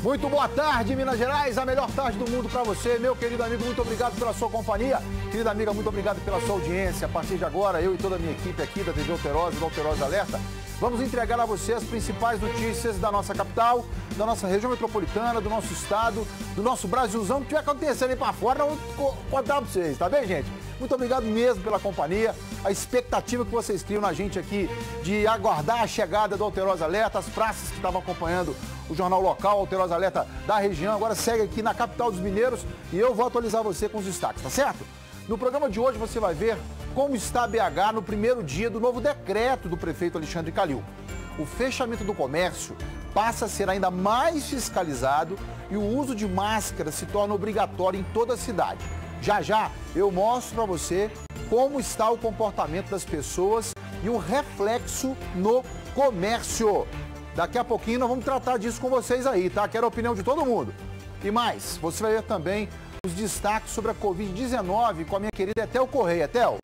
Muito boa tarde, Minas Gerais, a melhor tarde do mundo para você, meu querido amigo, muito obrigado pela sua companhia. Querida amiga, muito obrigado pela sua audiência. A partir de agora, eu e toda a minha equipe aqui da TV Alterosa e do Alterosa Alerta, vamos entregar a você as principais notícias da nossa capital, da nossa região metropolitana, do nosso estado, do nosso Brasilzão, que estiver acontecendo aí para fora, nós vamos contar para vocês, tá bem, gente? Muito obrigado mesmo pela companhia, a expectativa que vocês criam na gente aqui de aguardar a chegada do Alterosa Alerta, as praças que estavam acompanhando o jornal local, Alterosa Alerta da região, agora segue aqui na capital dos mineiros e eu vou atualizar você com os destaques, tá certo? No programa de hoje você vai ver como está a BH no primeiro dia do novo decreto do prefeito Alexandre Calil. O fechamento do comércio passa a ser ainda mais fiscalizado e o uso de máscara se torna obrigatório em toda a cidade. Já já eu mostro para você como está o comportamento das pessoas e o reflexo no comércio. Daqui a pouquinho nós vamos tratar disso com vocês aí, tá? Quero a opinião de todo mundo. E mais, você vai ver também os destaques sobre a Covid-19 com a minha querida Etel Correia. Etel.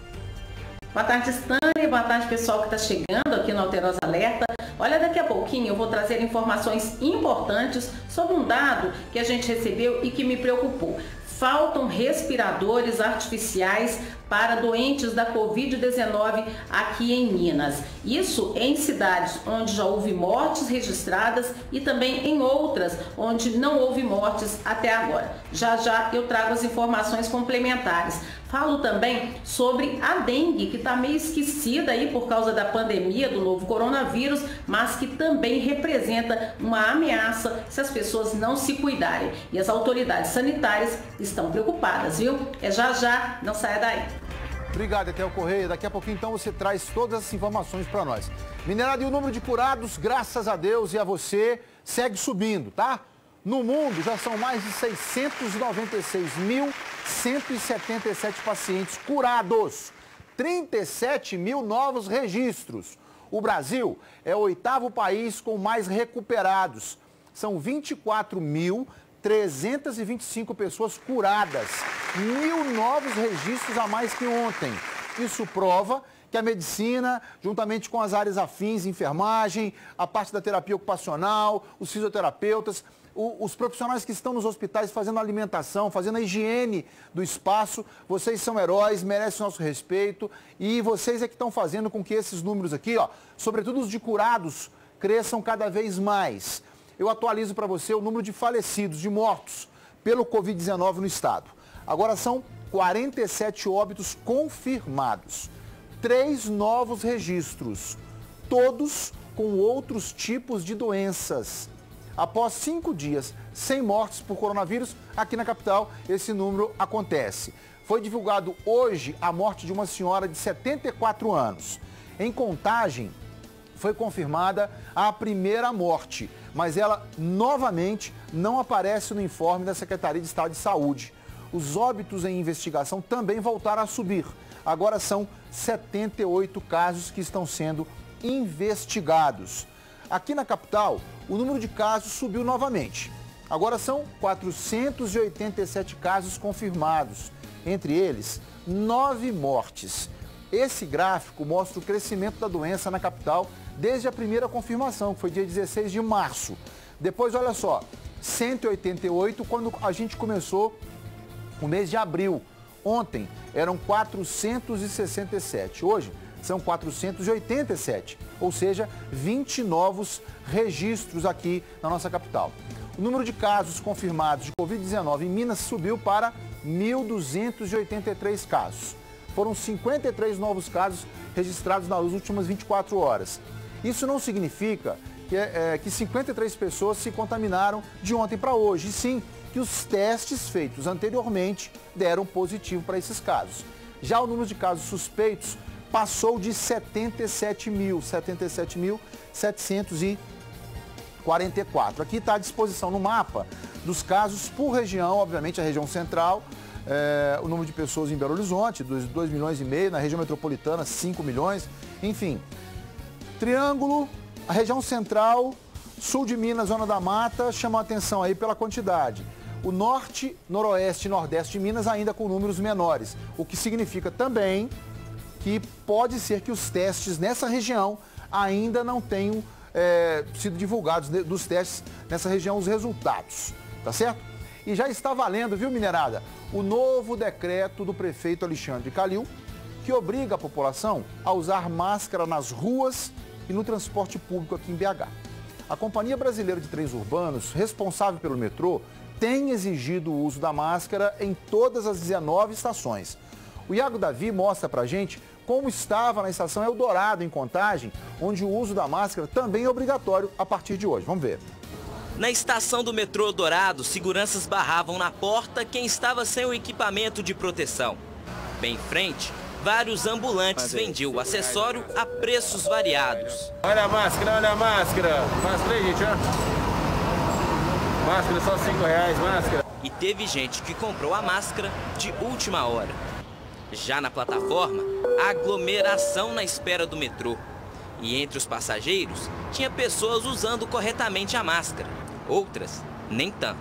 Boa tarde, Stanley. Boa tarde, pessoal que está chegando aqui no Alterosa Alerta. Olha, daqui a pouquinho eu vou trazer informações importantes sobre um dado que a gente recebeu e que me preocupou. Faltam respiradores artificiais para doentes da Covid-19 aqui em Minas. Isso em cidades onde já houve mortes registradas e também em outras onde não houve mortes até agora. Já já eu trago as informações complementares. Falo também sobre a dengue, que está meio esquecida aí por causa da pandemia do novo coronavírus, mas que também representa uma ameaça se as pessoas não se cuidarem. E as autoridades sanitárias estão preocupadas, viu? É já já, não saia daí. Obrigado, Etel Correia. Daqui a pouquinho, então, você traz todas as informações para nós. Minerado, e o número de curados, graças a Deus e a você, segue subindo, tá? No mundo, já são mais de 696.177 pacientes curados. 37 mil novos registros. O Brasil é o 8º país com mais recuperados. São 24.325 pessoas curadas. 1.000 novos registros a mais que ontem. Isso prova que a medicina, juntamente com as áreas afins, enfermagem, a parte da terapia ocupacional, os fisioterapeutas, os profissionais que estão nos hospitais fazendo a alimentação, fazendo a higiene do espaço, vocês são heróis, merecem o nosso respeito e vocês é que estão fazendo com que esses números aqui, ó, sobretudo os de curados, cresçam cada vez mais. Eu atualizo para você o número de falecidos, de mortos pelo Covid-19 no estado. Agora são 47 óbitos confirmados, 3 novos registros, todos com outros tipos de doenças. Após 5 dias sem mortes por coronavírus, aqui na capital, esse número acontece. Foi divulgado hoje a morte de uma senhora de 74 anos. Em Contagem, foi confirmada a primeira morte, mas ela novamente não aparece no informe da Secretaria de Estado de Saúde. Os óbitos em investigação também voltaram a subir. Agora são 78 casos que estão sendo investigados. Aqui na capital, o número de casos subiu novamente. Agora são 487 casos confirmados. Entre eles, 9 mortes. Esse gráfico mostra o crescimento da doença na capital desde a primeira confirmação, que foi dia 16 de março. Depois, olha só, 188 quando a gente começou o mês de abril. Ontem eram 467. Hoje são 487, ou seja, 20 novos registros aqui na nossa capital. O número de casos confirmados de Covid-19 em Minas subiu para 1.283 casos. Foram 53 novos casos registrados nas últimas 24 horas. Isso não significa que 53 pessoas se contaminaram de ontem para hoje, e sim que os testes feitos anteriormente deram positivo para esses casos. Já o número de casos suspeitos passou de 77.744. Aqui está à disposição no mapa dos casos por região, obviamente a região central, o número de pessoas em Belo Horizonte, 2,5 milhões, na região metropolitana, 5 milhões, enfim. Triângulo, a região central, sul de Minas, zona da mata, chama a atenção aí pela quantidade. O norte, noroeste e nordeste de Minas ainda com números menores, o que significa também que pode ser que os testes nessa região ainda não tenham sido divulgados dos testes nessa região os resultados, tá certo? E já está valendo, viu, minerada, o novo decreto do prefeito Alexandre Calil, que obriga a população a usar máscara nas ruas e no transporte público aqui em BH. A Companhia Brasileira de Trens Urbanos, responsável pelo metrô, tem exigido o uso da máscara em todas as 19 estações. O Iago Davi mostra pra gente como estava na estação Eldorado, em Contagem, onde o uso da máscara também é obrigatório a partir de hoje. Vamos ver. Na estação do metrô Eldorado, seguranças barravam na porta quem estava sem o equipamento de proteção. Bem em frente, vários ambulantes vendiam o acessório a preços variados. Olha a máscara, olha a máscara. Máscara aí, gente, ó. Máscara só R$5, máscara. E teve gente que comprou a máscara de última hora. Já na plataforma, aglomeração na espera do metrô. E entre os passageiros, tinha pessoas usando corretamente a máscara. Outras, nem tanto.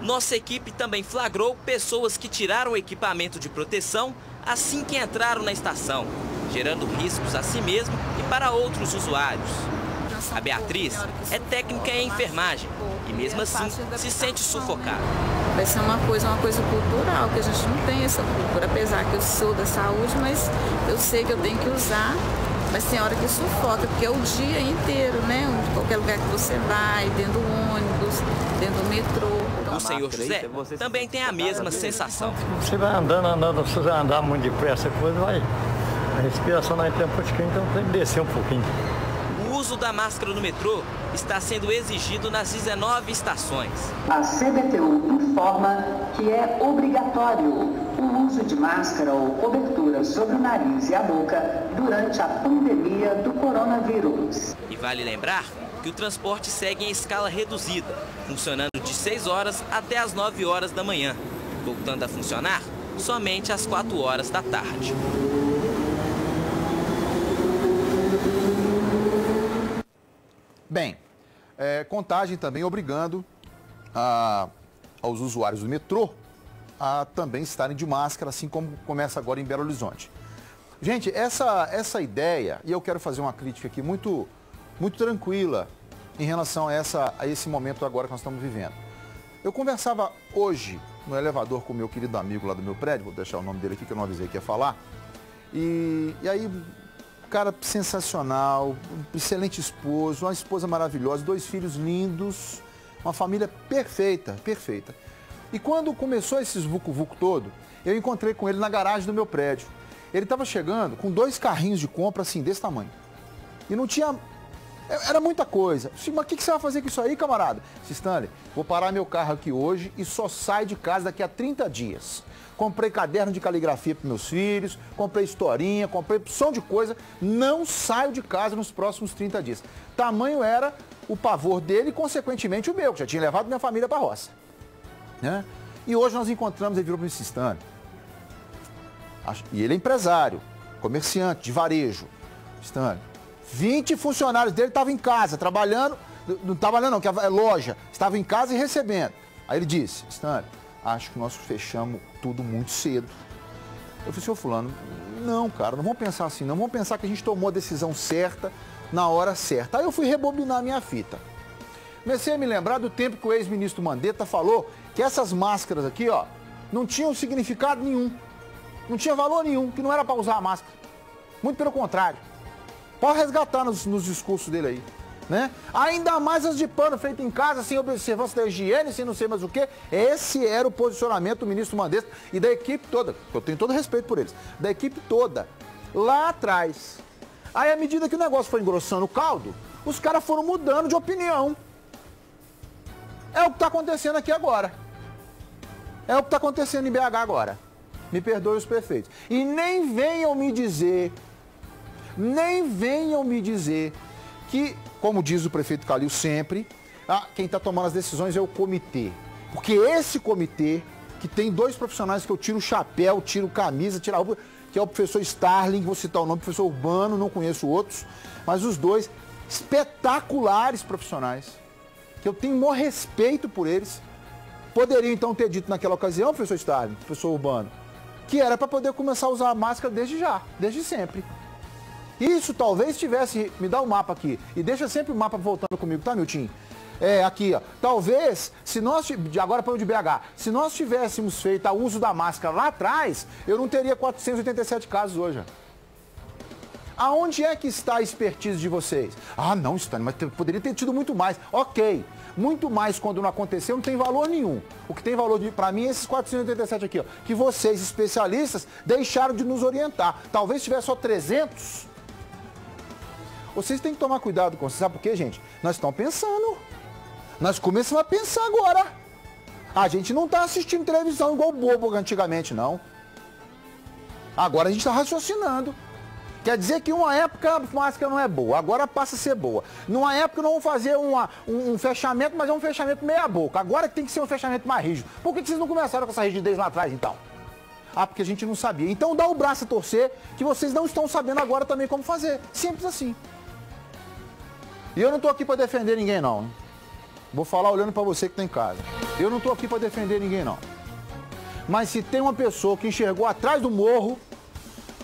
Nossa equipe também flagrou pessoas que tiraram o equipamento de proteção assim que entraram na estação, gerando riscos a si mesmo e para outros usuários. A Beatriz é técnica em enfermagem e mesmo assim se sente sufocada. Vai ser uma coisa cultural, que a gente não tem essa cultura, apesar que eu sou da saúde, mas eu sei que eu tenho que usar, mas tem hora que sufoca, porque é o dia inteiro, né? Em qualquer lugar que você vai, dentro do ônibus, dentro do metrô. O senhor José também tem a mesma sensação. Você vai andando, se você vai andar muito depressa, a respiração não é tempo de quem, então tem que descer um pouquinho. O uso da máscara no metrô está sendo exigido nas 19 estações. A CBTU informa que é obrigatório o uso de máscara ou cobertura sobre o nariz e a boca durante a pandemia do coronavírus. E vale lembrar que o transporte segue em escala reduzida, funcionando de 6 horas até as 9 horas da manhã, voltando a funcionar somente às 4 horas da tarde. Bem, Contagem também obrigando aos usuários do metrô a também estarem de máscara, assim como começa agora em Belo Horizonte. Gente, essa ideia, e eu quero fazer uma crítica aqui muito tranquila em relação a esse momento agora que nós estamos vivendo. Eu conversava hoje no elevador com o meu querido amigo lá do meu prédio, vou deixar o nome dele aqui que eu não avisei que ia falar, e aí... Cara sensacional, excelente esposo, uma esposa maravilhosa, 2 filhos lindos, uma família perfeita, perfeita. E quando começou esses vucu-vucu todo, eu encontrei com ele na garagem do meu prédio. Ele estava chegando com 2 carrinhos de compra assim, desse tamanho. E não tinha... Era muita coisa. Mas o que você vai fazer com isso aí, camarada? Disse, Stanley, vou parar meu carro aqui hoje e só saio de casa daqui a 30 dias. Comprei caderno de caligrafia para meus filhos, comprei historinha, comprei opção de coisa. Não saio de casa nos próximos 30 dias. Tamanho era o pavor dele e, consequentemente, o meu, que já tinha levado minha família para a roça. Né? E hoje nós encontramos, ele virou para o Stanley. E ele é empresário, comerciante, de varejo. Stanley, 20 funcionários dele estavam em casa, trabalhando, não trabalhando não, que é loja, estavam em casa e recebendo. Aí ele disse, Stanley, acho que nós fechamos tudo muito cedo. Eu falei, senhor fulano, não, cara, não vamos pensar assim, não vamos pensar que a gente tomou a decisão certa, na hora certa. Aí eu fui rebobinar a minha fita. Comecei a me lembrar do tempo que o ex-ministro Mandetta falou que essas máscaras aqui, ó, não tinham significado nenhum. Não tinha valor nenhum, que não era para usar a máscara. Muito pelo contrário. Pode resgatar nos discursos dele aí. Né? Ainda mais as de pano feitas em casa, sem observância da higiene, sem não sei mais o quê. Esse era o posicionamento do ministro Mandetta e da equipe toda. Eu tenho todo respeito por eles. Da equipe toda. Lá atrás. Aí, à medida que o negócio foi engrossando o caldo, os caras foram mudando de opinião. É o que está acontecendo aqui agora. É o que está acontecendo em BH agora. Me perdoe os prefeitos. E nem venham me dizer que, como diz o prefeito Calil sempre, quem está tomando as decisões é o comitê. Porque esse comitê, que tem 2 profissionais que eu tiro o chapéu, tiro camisa, tiro a roupa, que é o professor Starling, vou citar o nome, professor Urbano, não conheço outros, mas os 2 espetaculares profissionais, que eu tenho o maior respeito por eles, poderiam então ter dito naquela ocasião, professor Starling, professor Urbano, que era para poder começar a usar a máscara desde já, desde sempre. Isso talvez tivesse... Me dá o mapa aqui. E deixa sempre o mapa voltando comigo, tá, Milton? Aqui, ó. Talvez, se nós... Agora para o de BH. Se nós tivéssemos feito o uso da máscara lá atrás, eu não teria 487 casos hoje. Aonde é que está a expertise de vocês? Ah, não, Stânio, mas poderia ter tido muito mais. Ok. Muito mais quando não aconteceu não tem valor nenhum. O que tem valor para mim é esses 487 aqui, ó. Que vocês, especialistas, deixaram de nos orientar. Talvez tivesse só 300... Vocês têm que tomar cuidado com isso. Sabe por quê, gente? Nós estamos pensando. Nós começamos a pensar agora. A gente não está assistindo televisão igual bobo antigamente, não. Agora a gente está raciocinando. Quer dizer que uma época a máscara não é boa, agora passa a ser boa. Numa época não vão fazer um fechamento, mas é um fechamento meia boca. Agora tem que ser um fechamento mais rígido. Por que vocês não começaram com essa rigidez lá atrás, então? Ah, porque a gente não sabia. Então dá o braço a torcer que vocês não estão sabendo agora também como fazer. Simples assim. E eu não estou aqui para defender ninguém, não. Vou falar olhando para você que está em casa. Eu não estou aqui para defender ninguém, não. Mas se tem uma pessoa que enxergou atrás do morro,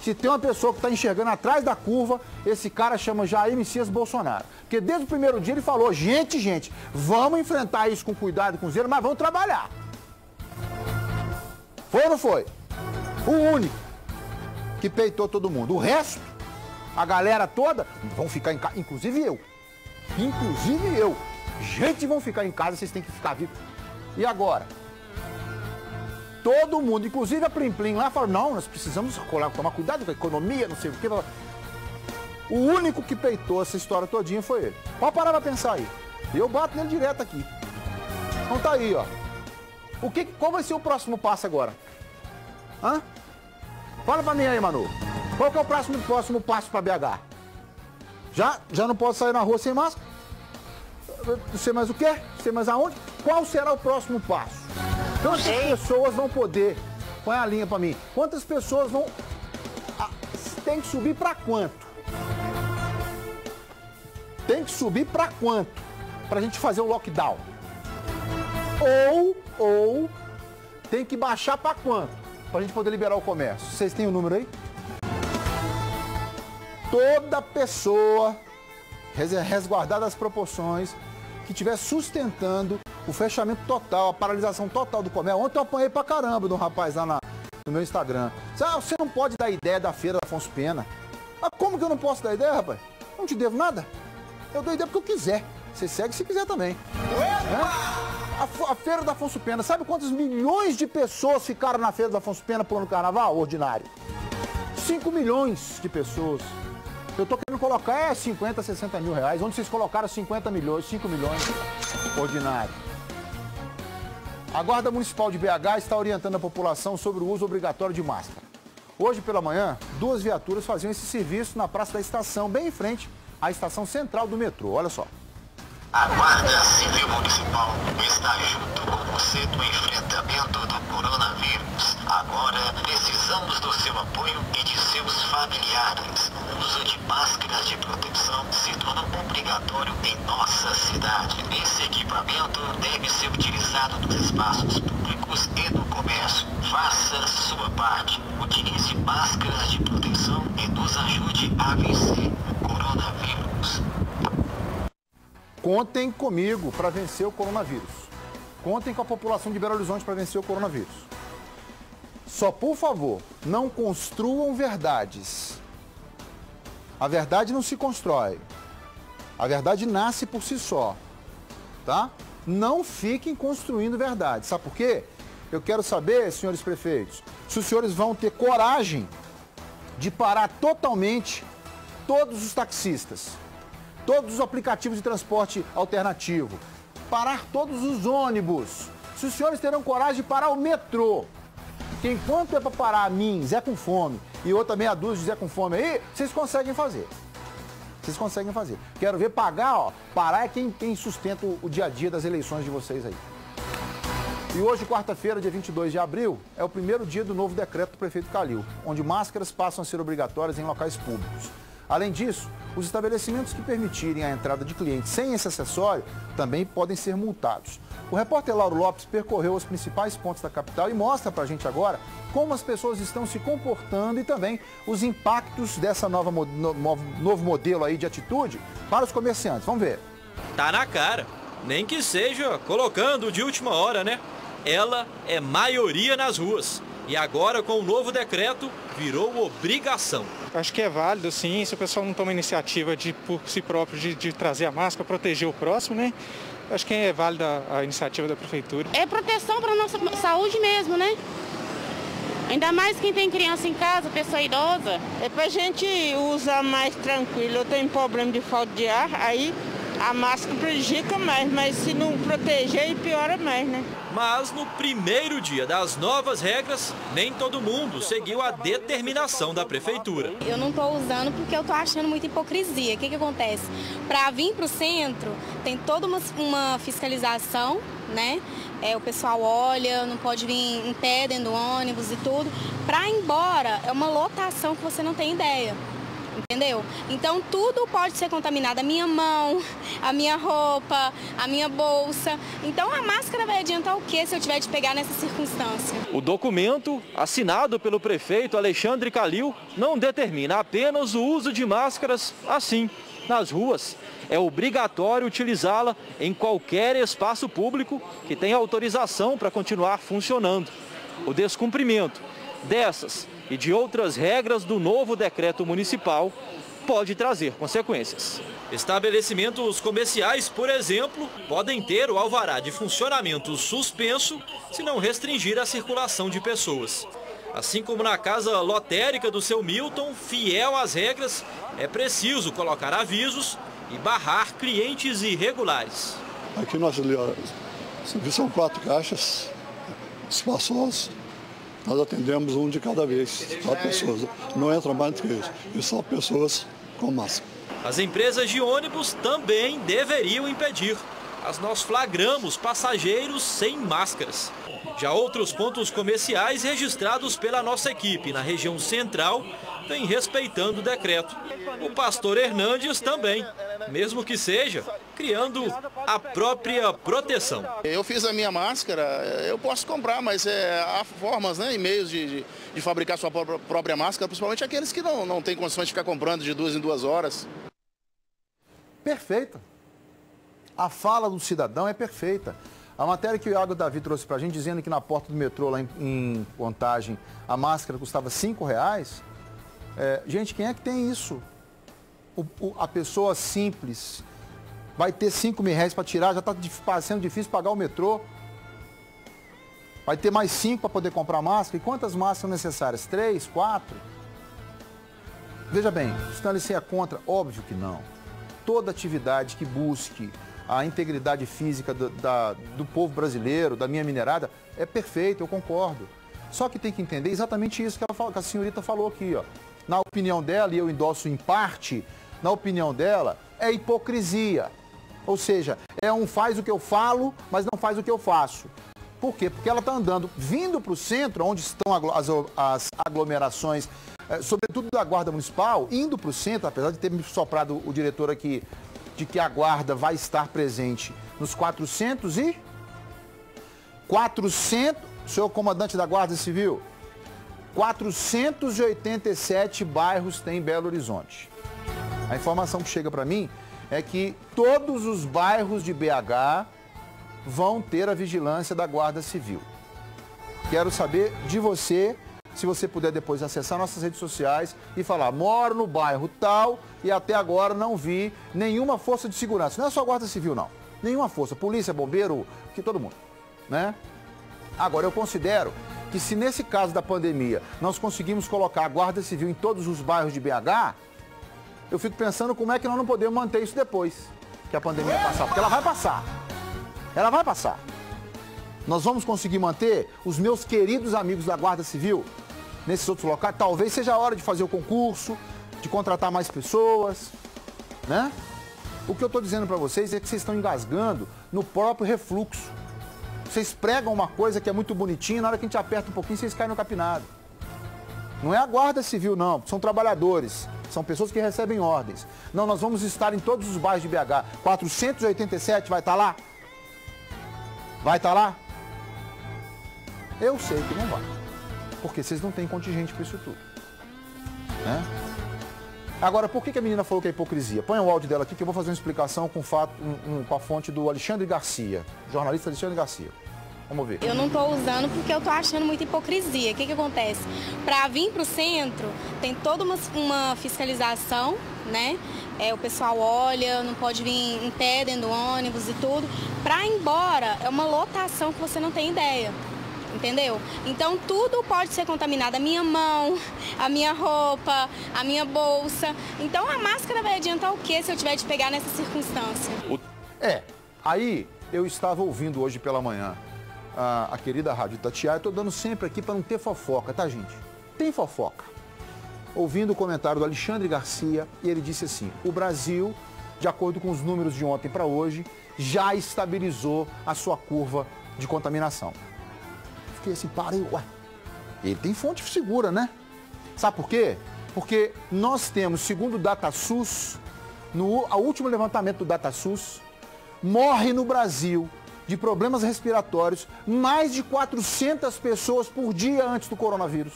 se tem uma pessoa que está enxergando atrás da curva, esse cara chama Jair Messias Bolsonaro. Porque desde o primeiro dia ele falou, gente, vamos enfrentar isso com cuidado, com zelo, mas vamos trabalhar. Foi ou não foi? O único que peitou todo mundo. O resto, a galera toda, vão ficar em casa, inclusive eu. Gente, vão ficar em casa, vocês têm que ficar vivos. E agora? Todo mundo, inclusive a Plim Plim lá, falou, não, nós precisamos tomar cuidado com a economia, não sei o quê. O único que peitou essa história todinha foi ele. Pode parar pra pensar aí. Eu bato nele direto aqui. Então tá aí, ó. Qual vai ser o próximo passo agora? Hã? Fala pra mim aí, Manu. Qual que é o próximo passo pra BH? Já não posso sair na rua sem máscara? Não sei mais o quê? Não sei mais aonde? Qual será o próximo passo? Quantas pessoas vão poder... Põe a linha pra mim. Quantas pessoas vão... Tem que subir pra quanto? Tem que subir pra quanto? Pra gente fazer o lockdown. Ou tem que baixar pra quanto? Pra gente poder liberar o comércio. Vocês têm o número aí? Toda pessoa, resguardada as proporções, que estiver sustentando o fechamento total, a paralisação total do comércio. Ontem eu apanhei pra caramba de um rapaz lá no meu Instagram. Você não pode dar ideia da feira da Afonso Pena. Mas como que eu não posso dar ideia, rapaz? Não te devo nada. Eu dou ideia porque eu quiser. Você segue se quiser também. A feira da Afonso Pena, sabe quantos milhões de pessoas ficaram na feira da Afonso Pena por ano do carnaval ordinário? 5 milhões de pessoas. Eu tô querendo colocar 50, 60 mil reais, onde vocês colocaram 50 milhões, 5 milhões ordinário. A Guarda Municipal de BH está orientando a população sobre o uso obrigatório de máscara. Hoje pela manhã, 2 viaturas faziam esse serviço na Praça da Estação, bem em frente à estação central do metrô. Olha só. A Guarda Civil Municipal está junto com você no enfrentamento do coronavírus. Agora, precisamos do seu apoio e de seus familiares. O uso de máscaras de proteção se torna obrigatório em nossa cidade. Esse equipamento deve ser utilizado nos espaços públicos e no comércio. Faça sua parte. Utilize máscaras de proteção e nos ajude a vencer o coronavírus. Contem comigo para vencer o coronavírus. Contem com a população de Belo Horizonte para vencer o coronavírus. Só, por favor, não construam verdades. A verdade não se constrói. A verdade nasce por si só. Tá? Não fiquem construindo verdades. Sabe por quê? Eu quero saber, senhores prefeitos, se os senhores vão ter coragem de parar totalmente todos os taxistas, todos os aplicativos de transporte alternativo, parar todos os ônibus. Se os senhores terão coragem de parar o metrô, que enquanto é para parar a mim, Zé com fome, e outra meia dúzia de Zé com fome aí, vocês conseguem fazer. Vocês conseguem fazer. Quero ver pagar, ó, parar é quem sustenta o dia a dia das eleições de vocês aí. E hoje, quarta-feira, dia 22 de abril, é o primeiro dia do novo decreto do prefeito Calil, onde máscaras passam a ser obrigatórias em locais públicos. Além disso, os estabelecimentos que permitirem a entrada de clientes sem esse acessório também podem ser multados. O repórter Lauro Lopes percorreu os principais pontos da capital e mostra pra gente agora como as pessoas estão se comportando e também os impactos dessa novo modelo aí de atitude para os comerciantes. Vamos ver. Tá na cara, nem que seja colocando de última hora, né? Ela é maioria nas ruas. E agora, com o novo decreto, virou obrigação. Acho que é válido, sim, se o pessoal não toma iniciativa por si próprio de trazer a máscara, proteger o próximo, né? Acho que é válida a iniciativa da prefeitura. É proteção para a nossa saúde mesmo, né? Ainda mais quem tem criança em casa, pessoa idosa. É para a gente usar mais tranquilo. Eu tenho problema de falta de ar, aí a máscara prejudica mais, mas se não proteger, piora mais, né? Mas no primeiro dia das novas regras, nem todo mundo seguiu a determinação da prefeitura. Eu não estou usando porque eu estou achando muita hipocrisia. O que acontece? Para vir para o centro, tem toda uma fiscalização, né? O pessoal olha, não pode vir em pé dentro do ônibus e tudo. Para ir embora, é uma lotação que você não tem ideia. Entendeu? Então tudo pode ser contaminado, a minha mão, a minha roupa, a minha bolsa. Então a máscara vai adiantar o que se eu tiver de pegar nessa circunstância? O documento, assinado pelo prefeito Alexandre Calil, não determina apenas o uso de máscaras assim, nas ruas. É obrigatório utilizá-la em qualquer espaço público que tenha autorização para continuar funcionando. O descumprimento dessas e de outras regras do novo decreto municipal pode trazer consequências. Estabelecimentos comerciais, por exemplo, podem ter o alvará de funcionamento suspenso se não restringir a circulação de pessoas. Assim como na casa lotérica do seu Milton, fiel às regras, é preciso colocar avisos e barrar clientes irregulares. Aqui nós são 4 caixas espaçosas. Nós atendemos um de cada vez, 4 pessoas. Não entra mais do que isso. E só pessoas com máscara. As empresas de ônibus também deveriam impedir. Mas nós flagramos passageiros sem máscaras. Já outros pontos comerciais registrados pela nossa equipe na região central vêm respeitando o decreto. O pastor Hernandes também, mesmo que seja criando a própria proteção. Eu fiz a minha máscara, eu posso comprar, mas há formas, né, e meios de fabricar sua própria máscara, principalmente aqueles que não têm condições de ficar comprando de 2 em 2 horas. Perfeita. A fala do cidadão é perfeita. A matéria que o Iago Davi trouxe para a gente, dizendo que na porta do metrô, lá em Contagem, a máscara custava R$5. Gente, quem é que tem isso? A pessoa simples vai ter R$5.000 para tirar, já está sendo difícil pagar o metrô. Vai ter mais 5 para poder comprar máscara. E quantas máscaras são necessárias? 3, 4? Veja bem, o Stanley é contra? Óbvio que não. Toda atividade que busque a integridade física do povo brasileiro, da minha minerada, é perfeito, eu concordo. Só que tem que entender exatamente isso que a senhorita falou aqui, ó. Na opinião dela, e eu endosso em parte, na opinião dela, é hipocrisia. Ou seja, faz o que eu falo, mas não faz o que eu faço. Por quê? Porque ela está andando, vindo para o centro, onde estão as aglomerações, sobretudo da Guarda Municipal, indo para o centro, apesar de ter me soprado o diretor aqui, de que a Guarda vai estar presente nos 400, senhor comandante da Guarda Civil, 487 bairros tem em Belo Horizonte. A informação que chega para mim é que todos os bairros de BH vão ter a vigilância da Guarda Civil. Quero saber de você, se você puder depois acessar nossas redes sociais e falar, moro no bairro tal e até agora não vi nenhuma força de segurança. Não é só a Guarda Civil, não. Nenhuma força, polícia, bombeiro, que todo mundo, né? Agora, eu considero que se nesse caso da pandemia nós conseguimos colocar a Guarda Civil em todos os bairros de BH, eu fico pensando como é que nós não podemos manter isso depois que a pandemia passar, porque ela vai passar. Ela vai passar. Nós vamos conseguir manter os meus queridos amigos da Guarda Civil nesses outros locais. Talvez seja a hora de fazer o concurso, de contratar mais pessoas, né? O que eu estou dizendo para vocês é que vocês estão engasgando no próprio refluxo. Vocês pregam uma coisa que é muito bonitinha, na hora que a gente aperta um pouquinho, vocês caem no capinado. Não é a Guarda Civil, não. São trabalhadores São pessoas que recebem ordens. Não, nós vamos estar em todos os bairros de BH. 487 vai estar lá? Vai estar lá? Eu sei que não vai. Porque vocês não têm contingente para isso tudo. Né? Agora, por que a menina falou que é hipocrisia? Põe o áudio dela aqui que eu vou fazer uma explicação com a fonte do Alexandre Garcia, jornalista Alexandre Garcia. Vamos ver. Eu não estou usando porque eu estou achando muita hipocrisia. O que acontece? Para vir para o centro, tem toda uma fiscalização, né? O pessoal olha, não pode vir em pé dentro do ônibus e tudo. Para ir embora, é uma lotação que você não tem ideia. Entendeu? Então tudo pode ser contaminado, a minha mão, a minha roupa, a minha bolsa. Então a máscara vai adiantar o quê se eu tiver de pegar nessa circunstância? Aí eu estava ouvindo hoje pela manhã a querida Rádio Itatiaia, eu estou dando sempre aqui para não ter fofoca, tá, gente? Tem fofoca. Ouvindo o comentário do Alexandre Garcia, e ele disse assim, o Brasil, de acordo com os números de ontem para hoje, já estabilizou a sua curva de contaminação. Fiquei assim, parei, ué, ele tem fonte segura, né? Sabe por quê? Porque nós temos, segundo o DataSUS, no último levantamento do DataSUS, morre no Brasil de problemas respiratórios mais de 400 pessoas por dia antes do coronavírus.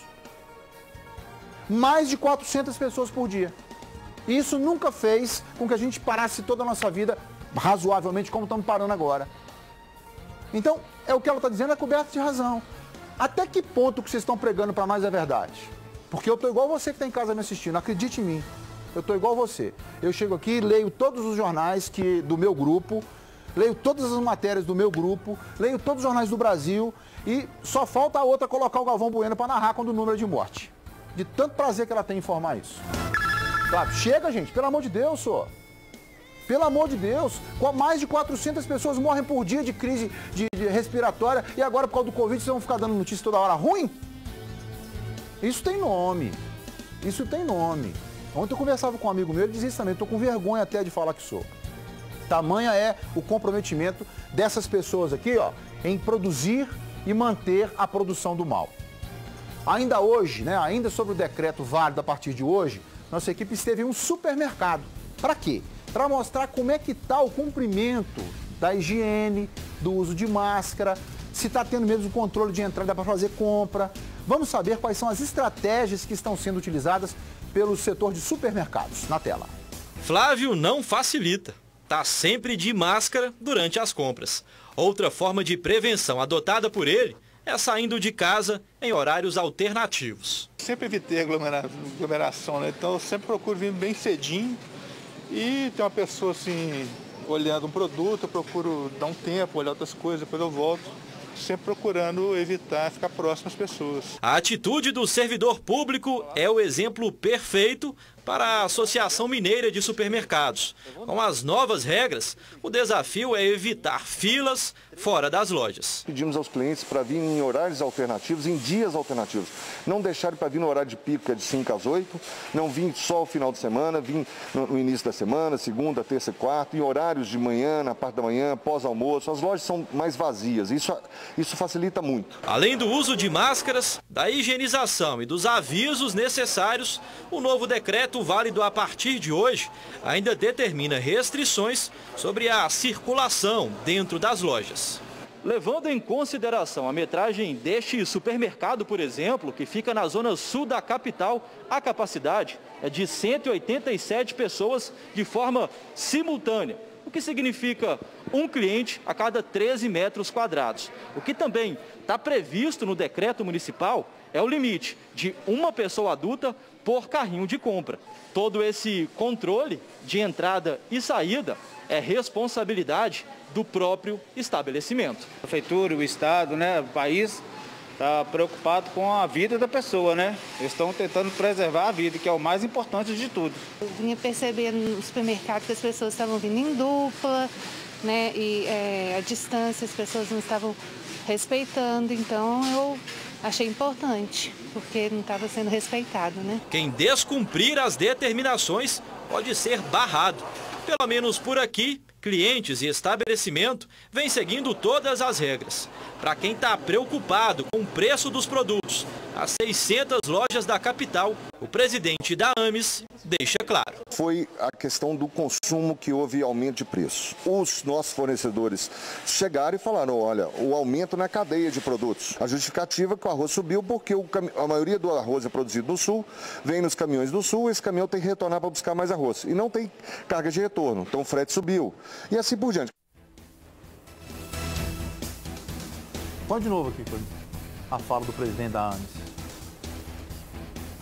Mais de 400 pessoas por dia. E isso nunca fez com que a gente parasse toda a nossa vida razoavelmente como estamos parando agora. Então, é o que ela está dizendo, é coberto de razão. Até que ponto que vocês estão pregando para nós é verdade? Porque eu estou igual você que está em casa me assistindo, acredite em mim. Eu estou igual você. Eu chego aqui, leio todos os jornais do meu grupo, leio todas as matérias do meu grupo, leio todos os jornais do Brasil e só falta a outra colocar o Galvão Bueno para narrar quando o número é de morte. De tanto prazer que ela tem em informar isso. Claro, chega, gente, pelo amor de Deus, só. Pelo amor de Deus, mais de 400 pessoas morrem por dia de crise de respiratória e agora por causa do Covid vocês vão ficar dando notícia toda hora ruim? Isso tem nome. Isso tem nome. Ontem eu conversava com um amigo meu, ele dizia isso também, estou com vergonha até de falar que sou. Tamanha é o comprometimento dessas pessoas aqui, ó, em produzir e manter a produção do mal. Ainda hoje, né, ainda sobre o decreto válido a partir de hoje, nossa equipe esteve em um supermercado. Para quê? Para mostrar como é que está o cumprimento da higiene, do uso de máscara, se está tendo mesmo o controle de entrada para fazer compra. Vamos saber quais são as estratégias que estão sendo utilizadas pelo setor de supermercados. Na tela. Flávio não facilita. Está sempre de máscara durante as compras. Outra forma de prevenção adotada por ele é saindo de casa em horários alternativos. Sempre evitei aglomeração, né? Então eu sempre procuro vir bem cedinho e tem uma pessoa assim, olhando um produto, eu procuro dar um tempo, olhar outras coisas, depois eu volto. Sempre procurando evitar ficar próximo às pessoas. A atitude do servidor público é o exemplo perfeito para a Associação Mineira de Supermercados. Com as novas regras, o desafio é evitar filas fora das lojas. Pedimos aos clientes para vir em horários alternativos, em dias alternativos. Não deixarem para vir no horário de pico, que é de 5 às 8, não vir só o final de semana, vir no início da semana, segunda, terça e quarta, em horários de manhã, na parte da manhã, pós-almoço. As lojas são mais vazias, isso facilita muito. Além do uso de máscaras, da higienização e dos avisos necessários, o novo decreto válido a partir de hoje ainda determina restrições sobre a circulação dentro das lojas. Levando em consideração a metragem deste supermercado, por exemplo, que fica na zona sul da capital, a capacidade é de 187 pessoas de forma simultânea, o que significa um cliente a cada 13 metros quadrados. O que também está previsto no decreto municipal é o limite de uma pessoa adulta por carrinho de compra. Todo esse controle de entrada e saída é responsabilidade do próprio estabelecimento. A prefeitura, o estado, né, o país está preocupado com a vida da pessoa, né? Eles estão tentando preservar a vida, que é o mais importante de tudo. Eu vinha percebendo no supermercado que as pessoas estavam vindo em dupla, né? E a distância as pessoas não estavam respeitando, então eu achei importante, porque não estava sendo respeitado, né? Quem descumprir as determinações pode ser barrado. Pelo menos por aqui, clientes e estabelecimento vêm seguindo todas as regras. Para quem está preocupado com o preço dos produtos, as 600 lojas da capital, o presidente da AMES deixa claro. Foi a questão do consumo que houve aumento de preço. Os nossos fornecedores chegaram e falaram, olha, o aumento na cadeia de produtos. A justificativa é que o arroz subiu porque a maioria do arroz é produzido no sul, vem nos caminhões do sul, esse caminhão tem que retornar para buscar mais arroz. E não tem carga de retorno, então o frete subiu. E assim por diante. Põe de novo aqui, a fala do presidente da AMES.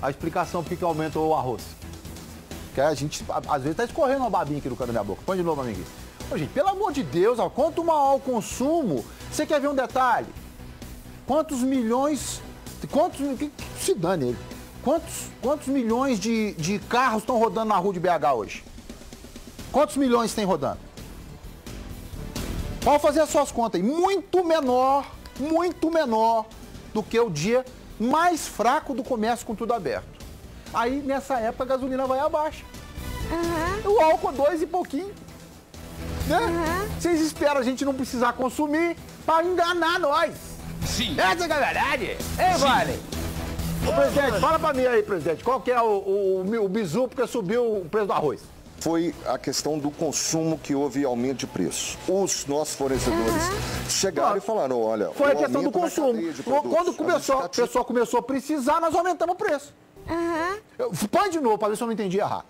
A explicação por que aumentou o arroz. Que a gente, às vezes, está escorrendo uma babinha aqui do canto da minha boca. Põe de novo, amiguinho. Ô, gente, pelo amor de Deus, ó, quanto maior o consumo, você quer ver um detalhe? Quantos milhões, se dane ele, quantos milhões de carros estão rodando na rua de BH hoje? Quantos milhões tem rodando? Pode fazer as suas contas aí. Muito menor do que o dia mais fraco do comércio com tudo aberto. Aí, nessa época, a gasolina vai abaixo. O álcool 2 e pouquinho. Né? Vocês esperam a gente não precisar consumir para enganar nós. Sim. Essa é a verdade. Ei, Vale. Ô, presidente, fala para mim aí, presidente, qual que é o bizu porque subiu o preço do arroz? Foi a questão do consumo que houve aumento de preço. Os nossos fornecedores chegaram e falaram, olha... Foi a questão do consumo. Quando o pessoal começou a precisar, nós aumentamos o preço. Põe de novo, para ver se eu não entendi errado.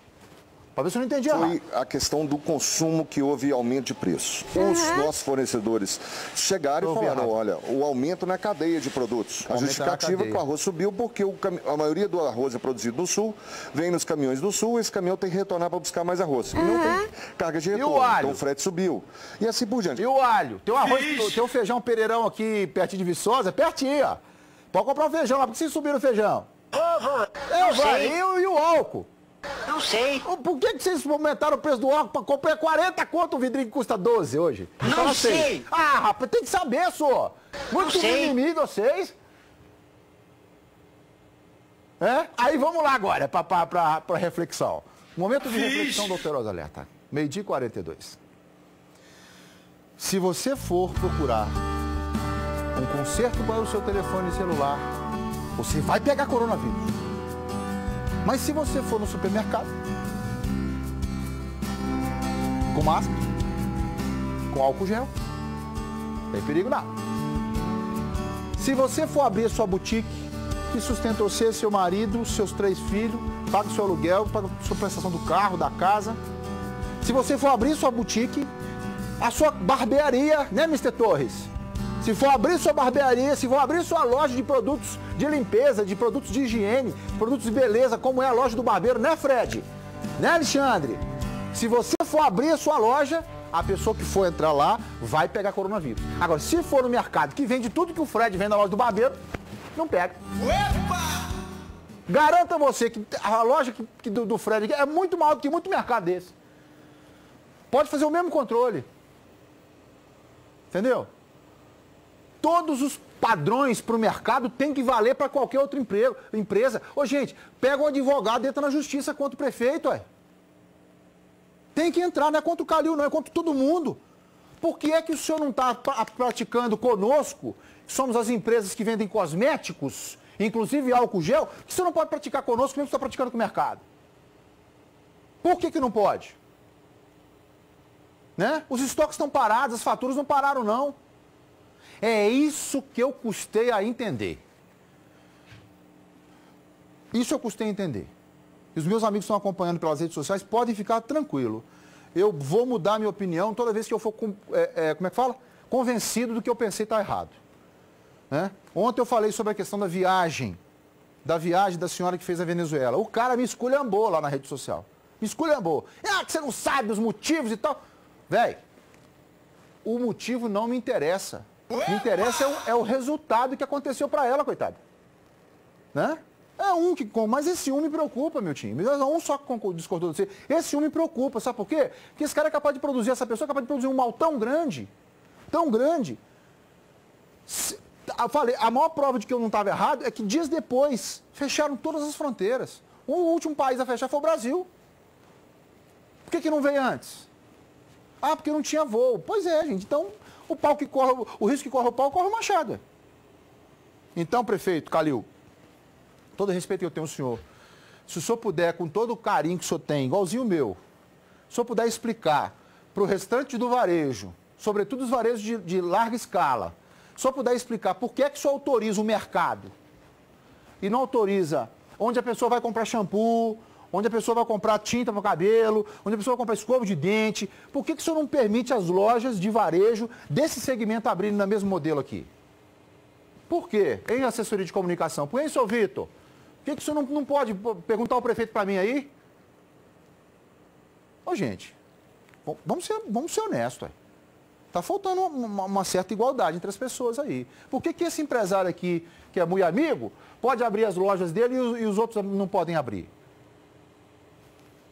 Foi a questão do consumo que houve aumento de preço. Os nossos fornecedores chegaram e falaram, olha, o aumento na cadeia de produtos. A justificativa é que o arroz subiu porque a maioria do arroz é produzido no sul, vem nos caminhões do sul, esse caminhão tem que retornar para buscar mais arroz. E não tem carga de retorno, então o frete subiu. E assim por diante. E o alho? Tem o arroz, tem o feijão Pereirão aqui pertinho de Viçosa, pertinho, ó. Pode comprar um feijão lá, por que vocês subiram o feijão? E o álcool? Não sei. Por que vocês aumentaram o preço do álcool? Comprei 40 conto o vidrinho que custa 12 hoje. Não sei. Ah, rapaz, tem que saber, só. Muito mimimi vocês. Aí vamos lá agora, para reflexão. Momento de reflexão do Alterosa Alerta. 12h42. Se você for procurar um conserto para o seu telefone celular, você vai pegar coronavírus. Mas se você for no supermercado, com máscara, com álcool gel, não tem perigo não. Se você for abrir sua boutique, que sustenta você, seu marido, seus 3 filhos, paga o seu aluguel, paga a sua prestação do carro, da casa. Se você for abrir sua boutique, a sua barbearia, né, Mr. Torres? Se for abrir sua barbearia, se for abrir sua loja de produtos de limpeza, de produtos de higiene, produtos de beleza, como é a loja do barbeiro, né, Fred? Né, Alexandre? Se você for abrir a sua loja, a pessoa que for entrar lá vai pegar coronavírus. Agora, se for no mercado que vende tudo que o Fred vende na loja do barbeiro, não pega. Opa! Garanta você que a loja do Fred é muito maior do que muito mercado desse. Pode fazer o mesmo controle. Entendeu? Todos os padrões para o mercado têm que valer para qualquer outra empresa. Ô, gente, pega um advogado e entra na justiça contra o prefeito, ué. Tem que entrar, não é contra o Calil, não, é contra todo mundo. Por que é que o senhor não está praticando conosco, que somos as empresas que vendem cosméticos, inclusive álcool gel, que o senhor não pode praticar conosco, mesmo que você está praticando com o mercado? Por que não pode? Né? Os estoques estão parados, as faturas não pararam, não. É isso que eu custei a entender. Isso eu custei a entender. E os meus amigos que estão acompanhando pelas redes sociais podem ficar tranquilo. Eu vou mudar minha opinião toda vez que eu for, como é que fala? Convencido do que eu pensei está errado. Né? Ontem eu falei sobre a questão da viagem da senhora que fez a Venezuela. O cara me esculhambou lá na rede social. Me esculhambou. Que você não sabe os motivos e tal. Véi, o motivo não me interessa. O que me interessa é o resultado que aconteceu para ela, coitada. Né? Mas esse um me preocupa, meu time. Um só discordou de você. Esse um me preocupa, sabe por quê? Porque esse cara é capaz de produzir, essa pessoa é capaz de produzir um mal tão grande. Eu falei, a maior prova de que eu não estava errado é que dias depois fecharam todas as fronteiras. O último país a fechar foi o Brasil. Por que não veio antes? Porque não tinha voo. Pois é, gente. Então, o risco que corre o pau, corre o machado. Então, prefeito Calil, todo respeito que eu tenho ao senhor, se o senhor puder, com todo o carinho que o senhor tem, igualzinho o meu, se o senhor puder explicar para o restante do varejo, sobretudo os varejos de larga escala, se o senhor puder explicar por que é que o senhor autoriza o mercado e não autoriza onde a pessoa vai comprar shampoo, onde a pessoa vai comprar tinta para o cabelo, onde a pessoa vai comprar escova de dente. Por que o senhor não permite as lojas de varejo desse segmento abrirem no mesmo modelo aqui? Por quê? Em assessoria de comunicação. Por que, senhor Vitor? Por que o senhor não pode perguntar ao prefeito para mim aí? Ô, gente, vamos ser honestos. Está faltando uma certa igualdade entre as pessoas aí. Por que esse empresário aqui, que é muito amigo, pode abrir as lojas dele e os outros não podem abrir?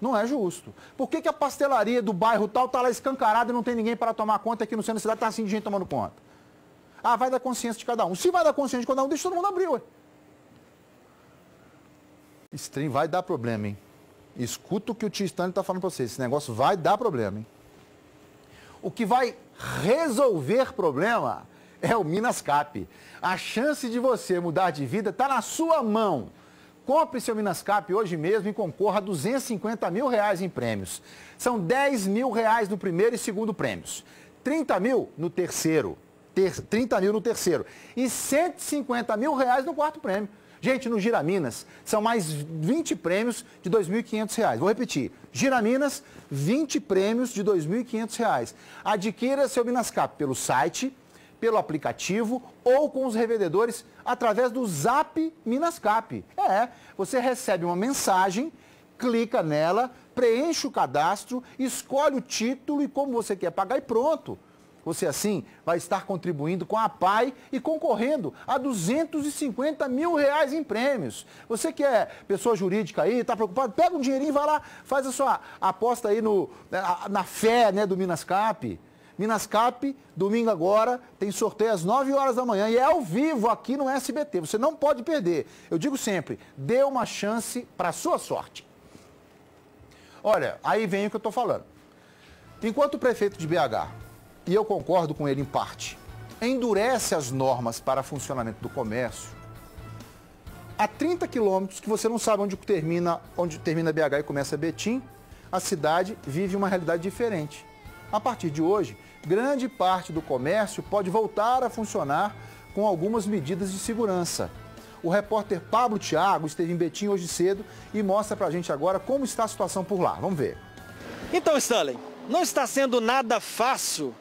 Não é justo. Por que a pastelaria do bairro tal está lá escancarada e não tem ninguém para tomar conta, aqui no centro da cidade está assim de gente tomando conta? Ah, vai dar consciência de cada um. Se vai dar consciência de cada um, deixa todo mundo abrir, ué. Esse trem vai dar problema, hein? Escuta o que o tio Stanley está falando para vocês. Esse negócio vai dar problema, hein? O que vai resolver problema é o Minascap. A chance de você mudar de vida está na sua mão. Compre seu Minascap hoje mesmo e concorra a R$250 mil em prêmios. São R$10 mil no primeiro e segundo prêmios. 30 mil no terceiro. 30 mil no terceiro. E R$150 mil no quarto prêmio. Gente, no Gira Minas, são mais 20 prêmios de R$2.500. Vou repetir. Gira Minas, 20 prêmios de R$2.500. Adquira seu Minascap pelo site, pelo aplicativo ou com os revendedores através do Zap Minascap. Você recebe uma mensagem, clica nela, preenche o cadastro, escolhe o título e como você quer pagar e pronto. Você assim vai estar contribuindo com a PAI e concorrendo a R$250 mil em prêmios. Você que é pessoa jurídica aí, está preocupado, pega um dinheirinho e vai lá, faz a sua aposta aí na fé, né, do Minascap. Minascap, domingo agora, tem sorteio às 9 horas da manhã e é ao vivo aqui no SBT. Você não pode perder. Eu digo sempre, dê uma chance para a sua sorte. Olha, aí vem o que eu estou falando. Enquanto o prefeito de BH, e eu concordo com ele em parte, endurece as normas para funcionamento do comércio, a 30 quilômetros, que você não sabe onde termina BH e começa Betim, a cidade vive uma realidade diferente. A partir de hoje, grande parte do comércio pode voltar a funcionar com algumas medidas de segurança. O repórter Pablo Thiago esteve em Betim hoje cedo e mostra pra gente agora como está a situação por lá. Vamos ver. Então, Stanley, não está sendo nada fácil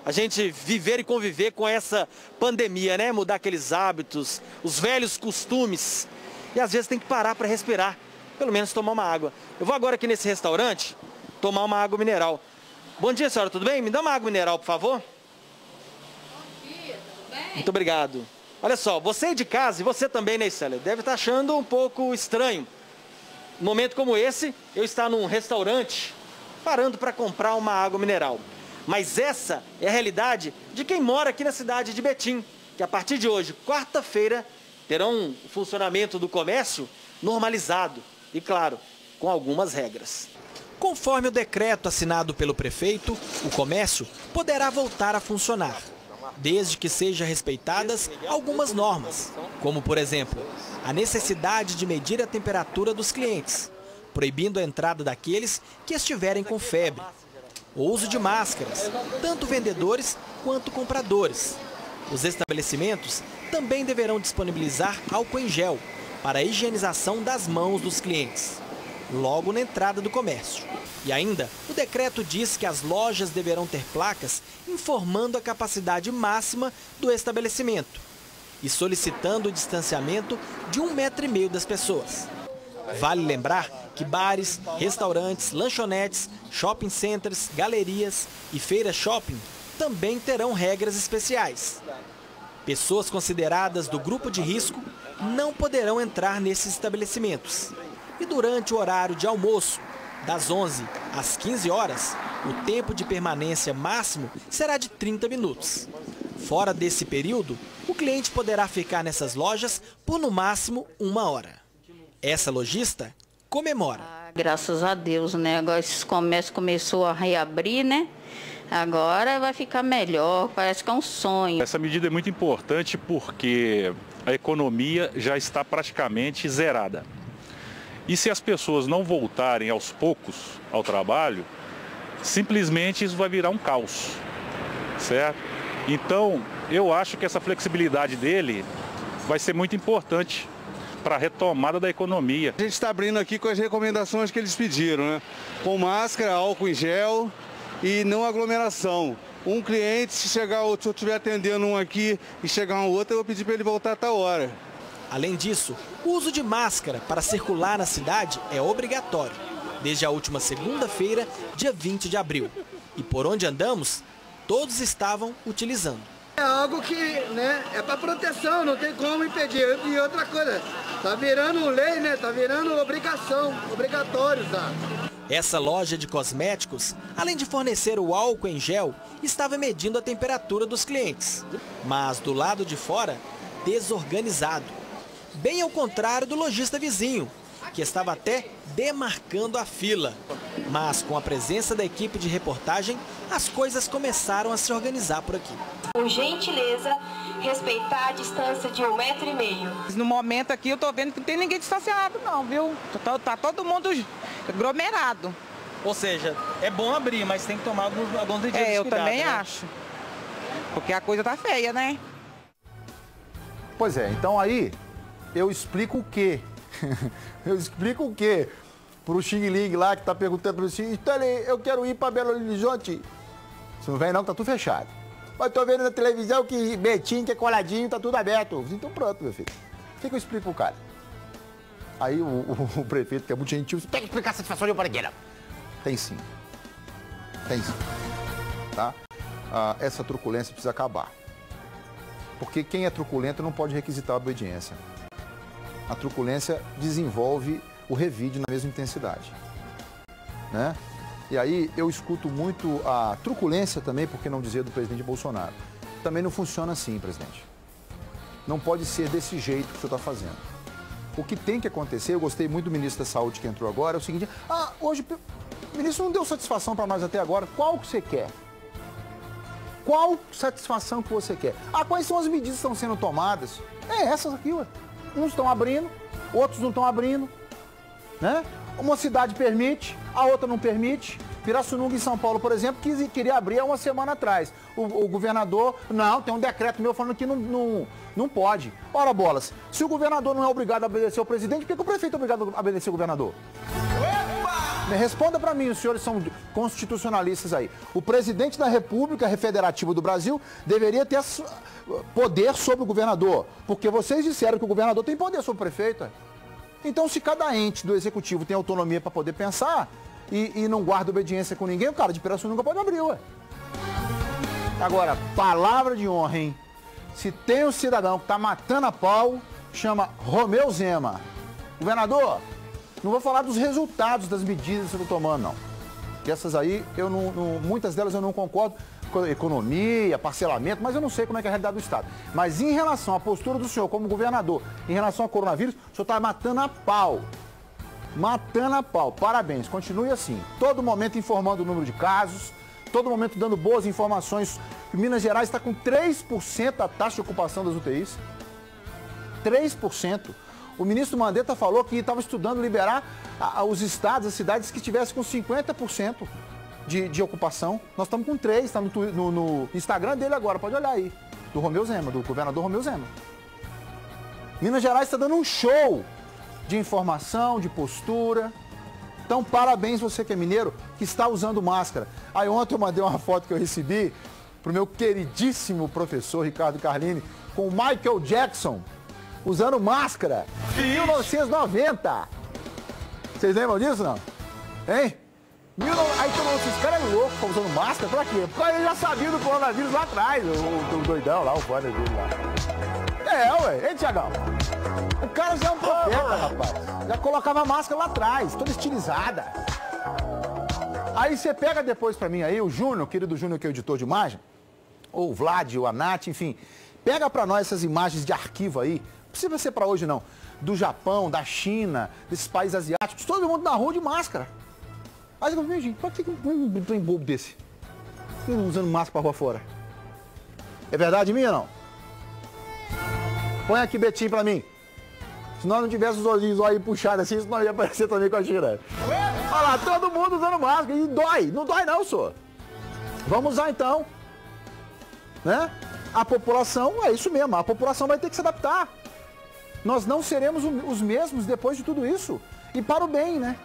a gente viver e conviver com essa pandemia, né? Mudar aqueles hábitos, os velhos costumes. E às vezes tem que parar para respirar, pelo menos tomar uma água. Eu vou agora aqui nesse restaurante tomar uma água mineral. Bom dia, senhora, tudo bem? Me dá uma água mineral, por favor. Bom dia, tudo bem? Muito obrigado. Olha só, você de casa e você também, né, Stanley, deve estar achando um pouco estranho. Num momento como esse, eu estar num restaurante parando para comprar uma água mineral. Mas essa é a realidade de quem mora aqui na cidade de Betim, que a partir de hoje, quarta-feira, terão o funcionamento do comércio normalizado e, claro, com algumas regras. Conforme o decreto assinado pelo prefeito, o comércio poderá voltar a funcionar, desde que sejam respeitadas algumas normas, como, por exemplo, a necessidade de medir a temperatura dos clientes, proibindo a entrada daqueles que estiverem com febre, o uso de máscaras, tanto vendedores quanto compradores. Os estabelecimentos também deverão disponibilizar álcool em gel para a higienização das mãos dos clientes, logo na entrada do comércio. E ainda, o decreto diz que as lojas deverão ter placas informando a capacidade máxima do estabelecimento e solicitando o distanciamento de 1,5 metro das pessoas. Vale lembrar que bares, restaurantes, lanchonetes, shopping centers, galerias e feiras shopping também terão regras especiais. Pessoas consideradas do grupo de risco não poderão entrar nesses estabelecimentos. E durante o horário de almoço, das 11 às 15 horas, o tempo de permanência máximo será de 30 minutos. Fora desse período, o cliente poderá ficar nessas lojas por no máximo 1 hora. Essa lojista comemora. Graças a Deus, né? Agora esse comércio começou a reabrir, né? Agora vai ficar melhor, parece que é um sonho. Essa medida é muito importante porque a economia já está praticamente zerada. E se as pessoas não voltarem aos poucos ao trabalho, simplesmente isso vai virar um caos, certo? Então, eu acho que essa flexibilidade dele vai ser muito importante para a retomada da economia. A gente está abrindo aqui com as recomendações que eles pediram, né? Com máscara, álcool em gel e não aglomeração. Um cliente, se eu estiver atendendo um aqui e chegar um outro, eu vou pedir para ele voltar a tal hora. Além disso, o uso de máscara para circular na cidade é obrigatório, desde a última segunda-feira, dia 20 de abril. E por onde andamos, todos estavam utilizando. É algo que, né, é para proteção, não tem como impedir. E outra coisa, tá virando lei, né? Tá virando obrigação, obrigatório, tá? Essa loja de cosméticos, além de fornecer o álcool em gel, estava medindo a temperatura dos clientes. Mas do lado de fora, desorganizado. Bem ao contrário do lojista vizinho, que estava até demarcando a fila. Mas com a presença da equipe de reportagem, as coisas começaram a se organizar por aqui. Por gentileza, respeitar a distância de 1,5 metro. No momento aqui eu tô vendo que não tem ninguém distanciado não, viu? Tá todo mundo aglomerado. Ou seja, é bom abrir, mas tem que tomar alguns medidas de eu cuidado, também né? acho. Porque a coisa tá feia, né? Pois é, então aí eu explico o quê? Eu explico o quê? Pro Xing Ling lá que tá perguntando pro Xing, Stanley, eu quero ir pra Belo Horizonte. Se não vem não, tá tudo fechado. Mas tô vendo na televisão que Betinho, que é coladinho, tá tudo aberto. Então pronto, meu filho. O que eu explico pro cara? Aí o prefeito, que é muito gentil, tem que explicar a satisfação de eu para aqui, não. Tem sim. Tem sim. Tá? Essa truculência precisa acabar. Porque quem é truculento não pode requisitar a obediência. A truculência desenvolve o revide na mesma intensidade, né? E aí eu escuto muito a truculência também, por que não dizer, do presidente Bolsonaro. Também não funciona assim, presidente. Não pode ser desse jeito que o senhor está fazendo. O que tem que acontecer, eu gostei muito do ministro da Saúde que entrou agora, é o seguinte, hoje o ministro não deu satisfação para nós até agora, qual que você quer? Qual satisfação que você quer? Quais são as medidas que estão sendo tomadas? Essas aqui, ué. Uns estão abrindo, outros não estão abrindo, né? Uma cidade permite, a outra não permite. Pirassununga, em São Paulo, por exemplo, queria abrir há uma semana atrás. O governador, não, tem um decreto meu falando que não pode. Ora, bolas, se o governador não é obrigado a obedecer ao presidente, por que o prefeito é obrigado a obedecer ao governador? Responda para mim, os senhores são constitucionalistas aí. O presidente da República Federativa do Brasil deveria ter poder sobre o governador, porque vocês disseram que o governador tem poder sobre o prefeito. Então, se cada ente do executivo tem autonomia para poder pensar e não guarda obediência com ninguém, o cara de Pirassununga pode abrir, ué. Agora, palavra de honra, hein? Se tem um cidadão que está matando a pau, chama Romeu Zema. Governador, não vou falar dos resultados das medidas que eu estou tomando, não. E essas aí, muitas delas eu não concordo com economia, parcelamento, mas eu não sei como é que é a realidade do Estado. Mas em relação à postura do senhor como governador, em relação ao coronavírus, o senhor está matando a pau. Matando a pau. Parabéns, continue assim. Todo momento informando o número de casos, todo momento dando boas informações. Minas Gerais está com 3% a taxa de ocupação das UTIs. 3%. O ministro Mandetta falou que estava estudando liberar os estados, as cidades que estivessem com 50% de ocupação. Nós estamos com 3%, está no Instagram dele agora, pode olhar aí. Do Romeu Zema, do governador Romeu Zema. Minas Gerais está dando um show de informação, de postura. Então, parabéns você que é mineiro, que está usando máscara. Aí ontem eu mandei uma foto que eu recebi para o meu queridíssimo professor Ricardo Carlini com o Michael Jackson usando máscara de 1990. Vocês lembram disso, não? Hein? Aí todo mundo, esse cara é louco, tá usando máscara pra quê? Porque ele já sabia do coronavírus lá atrás, o doidão lá, o foda dele lá. Ué, hein, Thiagão? O cara já é um profeta, rapaz. Já colocava a máscara lá atrás, toda estilizada. Aí você pega depois pra mim aí, o Júnior, o querido Júnior que é o editor de imagem, ou o Vlad, ou a Nath, enfim. Pega pra nós essas imagens de arquivo aí, não precisa ser pra hoje não, do Japão, da China, desses países asiáticos, todo mundo na rua de máscara. Aí você fala, gente, por que um trem bobo desse? Usando máscara pra rua fora. É verdade minha ou não? Põe aqui, Betinho, pra mim. Se nós não tivesse os olhinhos aí puxados assim, senão ia aparecer também com a gira. Olha lá, todo mundo usando máscara. E dói. Não dói não, senhor. Vamos usar então. Né? A população, é isso mesmo. A população vai ter que se adaptar. Nós não seremos os mesmos depois de tudo isso. E para o bem, né?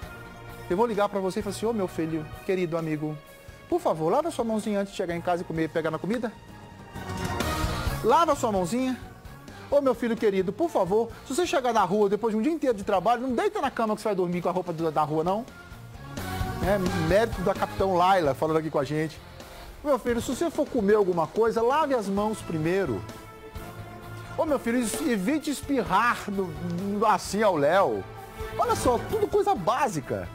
Eu vou ligar pra você e falar assim, ô meu filho, querido amigo, por favor, lava sua mãozinha antes de chegar em casa e comer e pegar na comida. Lava sua mãozinha. Ô meu filho querido, por favor, se você chegar na rua depois de um dia inteiro de trabalho, não deita na cama que você vai dormir com a roupa da rua, não. É mérito da Capitão Laila falando aqui com a gente. Meu filho, se você for comer alguma coisa, lave as mãos primeiro. Ô meu filho, evite espirrar assim ao léu. Olha só, tudo coisa básica,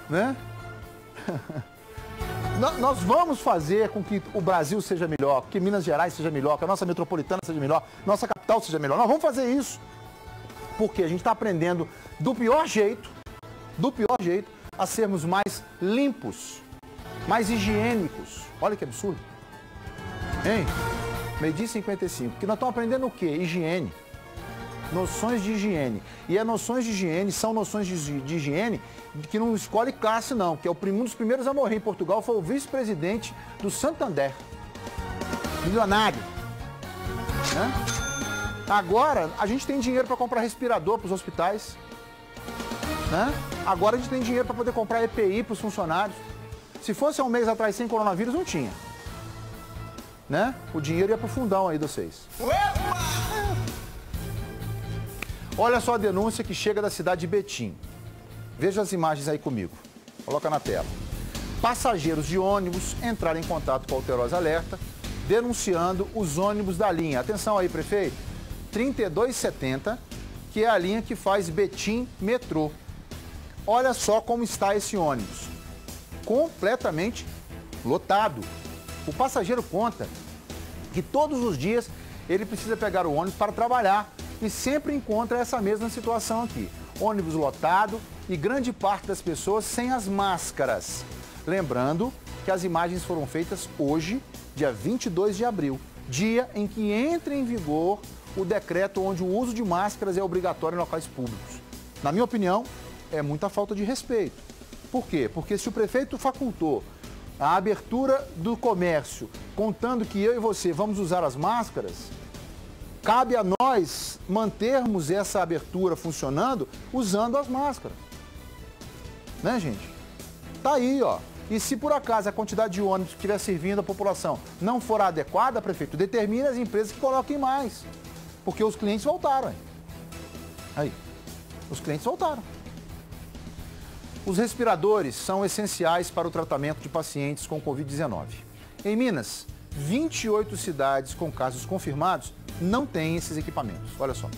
né? Nós vamos fazer com que o Brasil seja melhor, que Minas Gerais seja melhor, que a nossa metropolitana seja melhor, nossa capital seja melhor. Nós vamos fazer isso. Porque a gente está aprendendo do pior jeito, a sermos mais limpos, mais higiênicos. Olha que absurdo. Hein? Meio-dia 55. Que nós estamos aprendendo o quê? Higiene. Noções de higiene. E as noções de higiene são noções de higiene que não escolhe classe, não. Que é um dos primeiros a morrer em Portugal foi o vice-presidente do Santander. Milionário. Né? Agora, a gente tem dinheiro para comprar respirador para os hospitais. Né? Agora a gente tem dinheiro para poder comprar EPI para os funcionários. Se fosse há um mês atrás sem coronavírus, não tinha. Né? O dinheiro ia para o fundão aí de vocês. Olha só a denúncia que chega da cidade de Betim. Veja as imagens aí comigo. Coloca na tela. Passageiros de ônibus entraram em contato com a Alterosa Alerta, denunciando os ônibus da linha. Atenção aí, prefeito. 3270, que é a linha que faz Betim Metrô. Olha só como está esse ônibus. Completamente lotado. O passageiro conta que todos os dias ele precisa pegar o ônibus para trabalhar e sempre encontra essa mesma situação aqui. Ônibus lotado e grande parte das pessoas sem as máscaras. Lembrando que as imagens foram feitas hoje, dia 22 de abril, dia em que entra em vigor o decreto onde o uso de máscaras é obrigatório em locais públicos. Na minha opinião, é muita falta de respeito. Por quê? Porque se o prefeito facultou a abertura do comércio, contando que eu e você vamos usar as máscaras, cabe a nós mantermos essa abertura funcionando usando as máscaras. Né, gente? Tá aí, ó. E se por acaso a quantidade de ônibus que estiver servindo a população não for adequada, prefeito, determine as empresas que coloquem mais. Porque os clientes voltaram. Aí. Os clientes voltaram. Os respiradores são essenciais para o tratamento de pacientes com Covid-19. Em Minas, 28 cidades com casos confirmados não têm esses equipamentos. Olha só.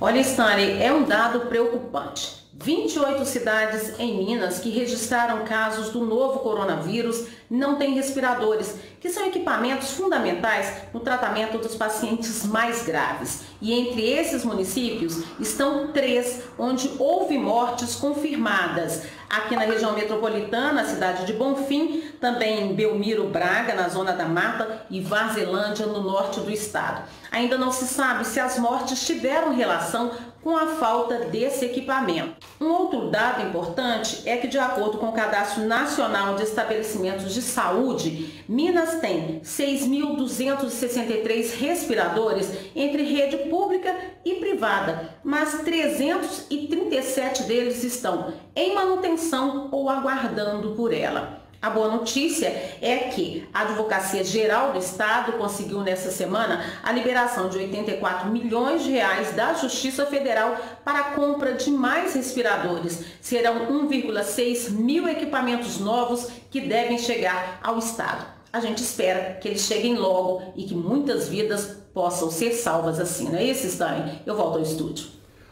Olha, Stanley, é um dado preocupante. 28 cidades em Minas que registraram casos do novo coronavírus não têm respiradores, que são equipamentos fundamentais no tratamento dos pacientes mais graves. E entre esses municípios estão 3 onde houve mortes confirmadas. Aqui na região metropolitana, a cidade de Bonfim, também em Belmiro Braga, na zona da Mata, e Varzelândia, no norte do estado. Ainda não se sabe se as mortes tiveram relação com a falta desse equipamento. Um outro dado importante é que, de acordo com o Cadastro Nacional de Estabelecimentos de Saúde, Minas tem 6.263 respiradores entre rede pública e privada, mas 337 deles estão em manutenção ou aguardando por ela. A boa notícia é que a Advocacia Geral do Estado conseguiu nessa semana a liberação de 84 milhões de reais da Justiça Federal para a compra de mais respiradores. Serão 1,6 mil equipamentos novos que devem chegar ao Estado. A gente espera que eles cheguem logo e que muitas vidas possam ser salvas assim, não é isso, Stanley? Eu volto ao estúdio.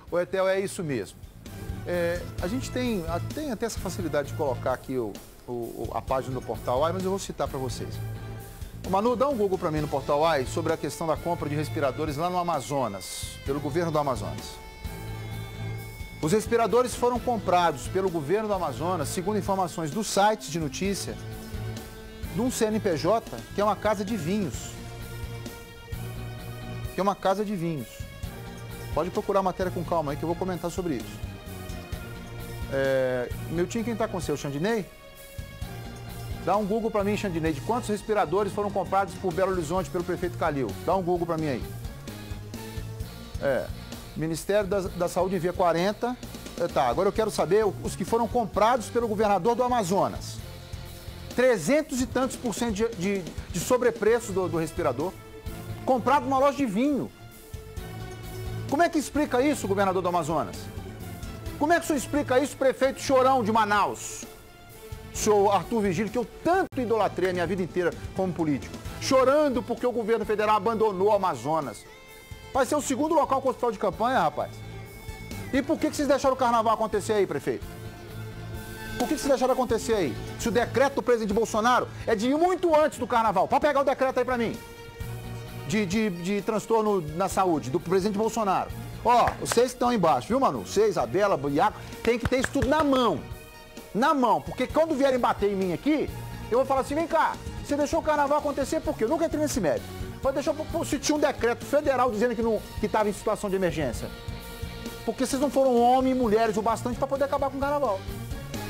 Ô, Etel, é isso mesmo. A gente tem até essa facilidade de colocar aqui a página do Portal AI, mas eu vou citar para vocês. O Manu, dá um Google para mim no Portal AI sobre a questão da compra de respiradores lá no Amazonas, pelo governo do Amazonas. Os respiradores foram comprados pelo governo do Amazonas, segundo informações dos sites de notícia, de um CNPJ, que é uma casa de vinhos. Pode procurar a matéria com calma aí que eu vou comentar sobre isso. Meu time, quem está com o seu? Xandinei? Dá um Google para mim, Xandinei, de quantos respiradores foram comprados por Belo Horizonte pelo prefeito Calil. Dá um Google para mim aí. Ministério da Saúde envia 40. Tá, agora eu quero saber os que foram comprados pelo governador do Amazonas. 300 e tantos % de sobrepreço do respirador. Comprado numa loja de vinho. Como é que explica isso, governador do Amazonas? Como é que o senhor explica isso, prefeito Chorão de Manaus? Senhor Arthur Vigílio, que eu tanto idolatrei a minha vida inteira como político. Chorando porque o governo federal abandonou o Amazonas. Vai ser o segundo local com hospital de campanha, rapaz. E por que vocês deixaram o carnaval acontecer aí, prefeito? Por que vocês deixaram acontecer aí? Se o decreto do presidente Bolsonaro é de muito antes do carnaval. Pode pegar o decreto aí pra mim. De transtorno na saúde, do presidente Bolsonaro. Ó, vocês que estão aí embaixo, viu, Manu? Você, Isabela, Iaco, tem que ter isso tudo na mão. Na mão, porque quando vierem bater em mim aqui, eu vou falar assim, vem cá, você deixou o carnaval acontecer por quê? Eu nunca entrei nesse mérito. Se tinha um decreto federal dizendo que estava em situação de emergência. Porque vocês não foram homens e mulheres o bastante para poder acabar com o carnaval.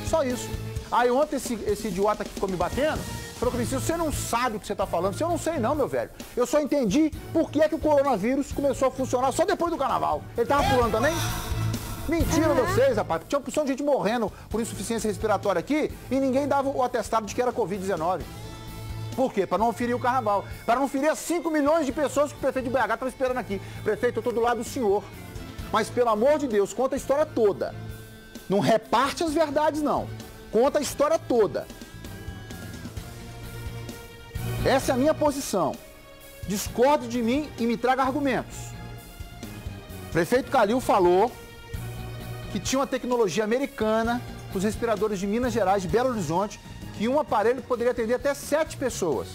Só isso. Aí ontem esse idiota que ficou me batendo, falou comigo, você não sabe o que você está falando. Eu não sei não, meu velho. Eu só entendi por que é que o coronavírus começou a funcionar só depois do carnaval. Ele tava pulando também? Mentira vocês, rapaz. Tinha uma opção de gente morrendo por insuficiência respiratória aqui e ninguém dava o atestado de que era Covid-19. Por quê? Para não ferir o carnaval. Para não ferir as 5 milhões de pessoas que o prefeito de BH estava esperando aqui. Prefeito, eu estou do lado do senhor. Mas, pelo amor de Deus, conta a história toda. Não reparte as verdades, não. Conta a história toda. Essa é a minha posição. Discorde de mim e me traga argumentos. O prefeito Calil falou que tinha uma tecnologia americana para os respiradores de Minas Gerais, de Belo Horizonte, que um aparelho poderia atender até 7 pessoas.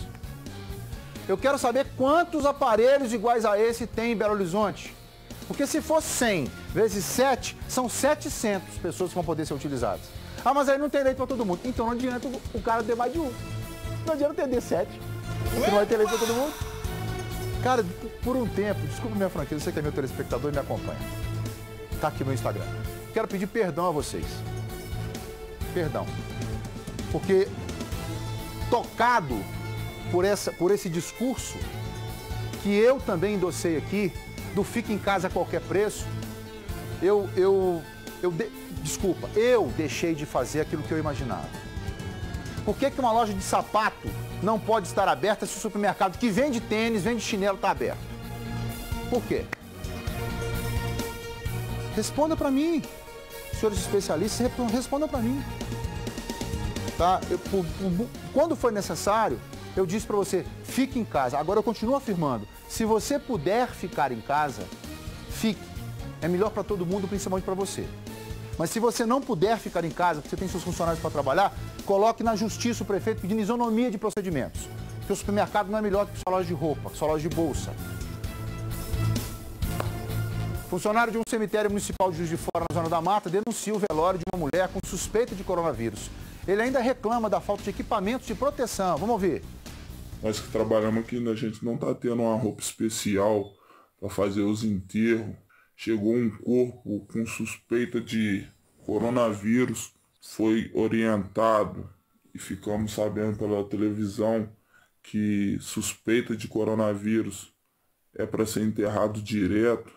Eu quero saber quantos aparelhos iguais a esse tem em Belo Horizonte. Porque se for 100 vezes 7, são 700 pessoas que vão poder ser utilizadas. Ah, mas aí não tem leite para todo mundo. Então não adianta o cara ter mais de um. Não adianta ter 7. Porque não vai ter leite para todo mundo. Cara, por um tempo, desculpa minha franqueza, você que é meu telespectador e me acompanha. Tá aqui no Instagram. Quero pedir perdão a vocês. Perdão. Porque tocado por esse discurso que eu também endossei aqui, do fica em casa a qualquer preço, eu deixei de fazer aquilo que eu imaginava. Por que uma loja de sapato não pode estar aberta se o supermercado que vende tênis, vende chinelo, está aberto? Por quê? Responda para mim. Senhores especialistas, responda para mim. Tá? Quando foi necessário, eu disse para você, fique em casa. Agora eu continuo afirmando, se você puder ficar em casa, fique. É melhor para todo mundo, principalmente para você. Mas se você não puder ficar em casa, porque você tem seus funcionários para trabalhar, coloque na justiça o prefeito pedindo isonomia de procedimentos. Porque o supermercado não é melhor do que sua loja de roupa, sua loja de bolsa. Funcionário de um cemitério municipal de Juiz de Fora, na Zona da Mata, denuncia o velório de uma mulher com suspeita de coronavírus. Ele ainda reclama da falta de equipamentos de proteção. Vamos ouvir. Nós que trabalhamos aqui, a gente não está tendo uma roupa especial para fazer os enterros. Chegou um corpo com suspeita de coronavírus, foi orientado e ficamos sabendo pela televisão que suspeita de coronavírus é para ser enterrado direto.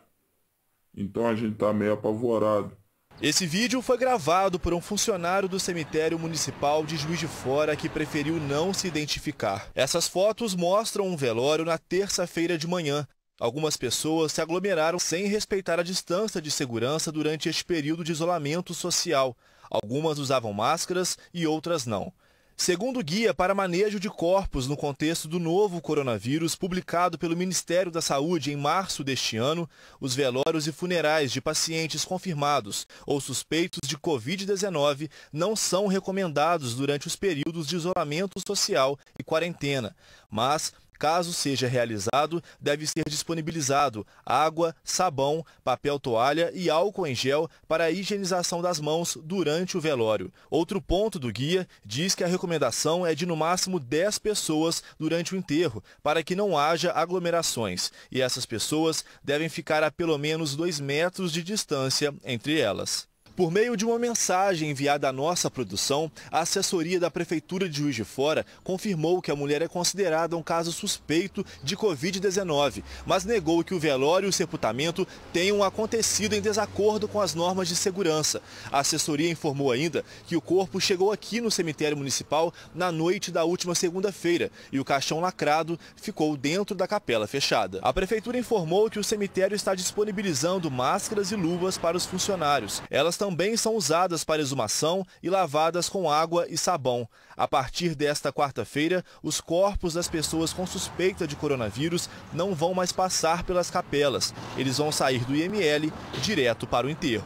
Então a gente está meio apavorado. Esse vídeo foi gravado por um funcionário do cemitério municipal de Juiz de Fora que preferiu não se identificar. Essas fotos mostram um velório na terça-feira de manhã. Algumas pessoas se aglomeraram sem respeitar a distância de segurança durante este período de isolamento social. Algumas usavam máscaras e outras não. Segundo o Guia para Manejo de Corpos no contexto do novo coronavírus, publicado pelo Ministério da Saúde em março deste ano, os velórios e funerais de pacientes confirmados ou suspeitos de Covid-19 não são recomendados durante os períodos de isolamento social e quarentena, mas Caso seja realizado, deve ser disponibilizado água, sabão, papel toalha e álcool em gel para a higienização das mãos durante o velório. Outro ponto do guia diz que a recomendação é de no máximo 10 pessoas durante o enterro, para que não haja aglomerações. E essas pessoas devem ficar a pelo menos 2 metros de distância entre elas. Por meio de uma mensagem enviada à nossa produção, a assessoria da Prefeitura de Juiz de Fora confirmou que a mulher é considerada um caso suspeito de Covid-19, mas negou que o velório e o sepultamento tenham acontecido em desacordo com as normas de segurança. A assessoria informou ainda que o corpo chegou aqui no cemitério municipal na noite da última segunda-feira e o caixão lacrado ficou dentro da capela fechada. A Prefeitura informou que o cemitério está disponibilizando máscaras e luvas para os funcionários. Elas também são usadas para exumação e lavadas com água e sabão. A partir desta quarta-feira, os corpos das pessoas com suspeita de coronavírus não vão mais passar pelas capelas. Eles vão sair do IML direto para o enterro.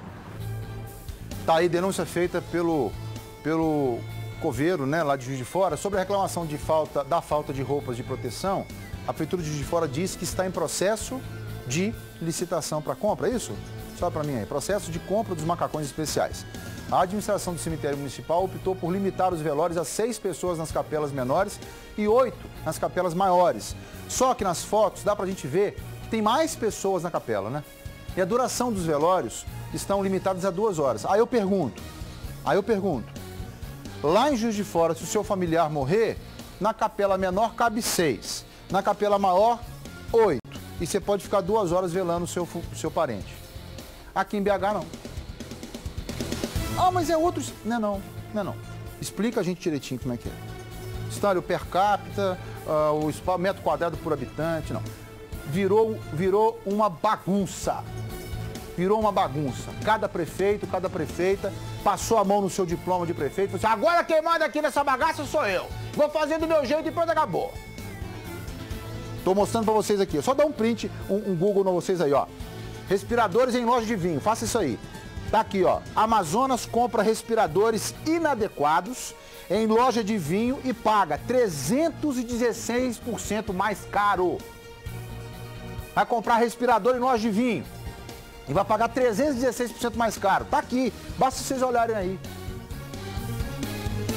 Tá aí denúncia feita pelo coveiro, né, lá de Juiz de Fora, sobre a reclamação da falta de roupas de proteção. A Prefeitura de Juiz de Fora diz que está em processo de licitação para compra, é isso? Só para mim aí, processo de compra dos macacões especiais. A administração do cemitério municipal optou por limitar os velórios a 6 pessoas nas capelas menores e 8 nas capelas maiores. Só que nas fotos dá para a gente ver que tem mais pessoas na capela, né? E a duração dos velórios estão limitados a 2 horas. Aí eu pergunto, lá em Juiz de Fora, se o seu familiar morrer, na capela menor cabe 6, na capela maior, 8. E você pode ficar 2 horas velando o seu parente. Aqui em BH, não. Ah, mas é outro... Não é não. Explica a gente direitinho como é que é. História per capita, o metro quadrado por habitante, não. Virou uma bagunça. Virou uma bagunça. Cada prefeito, cada prefeita passou a mão no seu diploma de prefeito e falou assim, agora quem manda aqui nessa bagaça sou eu. Vou fazer do meu jeito e pronto, acabou. Tô mostrando pra vocês aqui. Só dá um print, um Google pra vocês aí, ó. Respiradores em loja de vinho, faça isso aí. Tá aqui, ó. Amazonas compra respiradores inadequados em loja de vinho e paga 316% mais caro. Vai comprar respirador em loja de vinho e vai pagar 316% mais caro. Tá aqui, basta vocês olharem aí.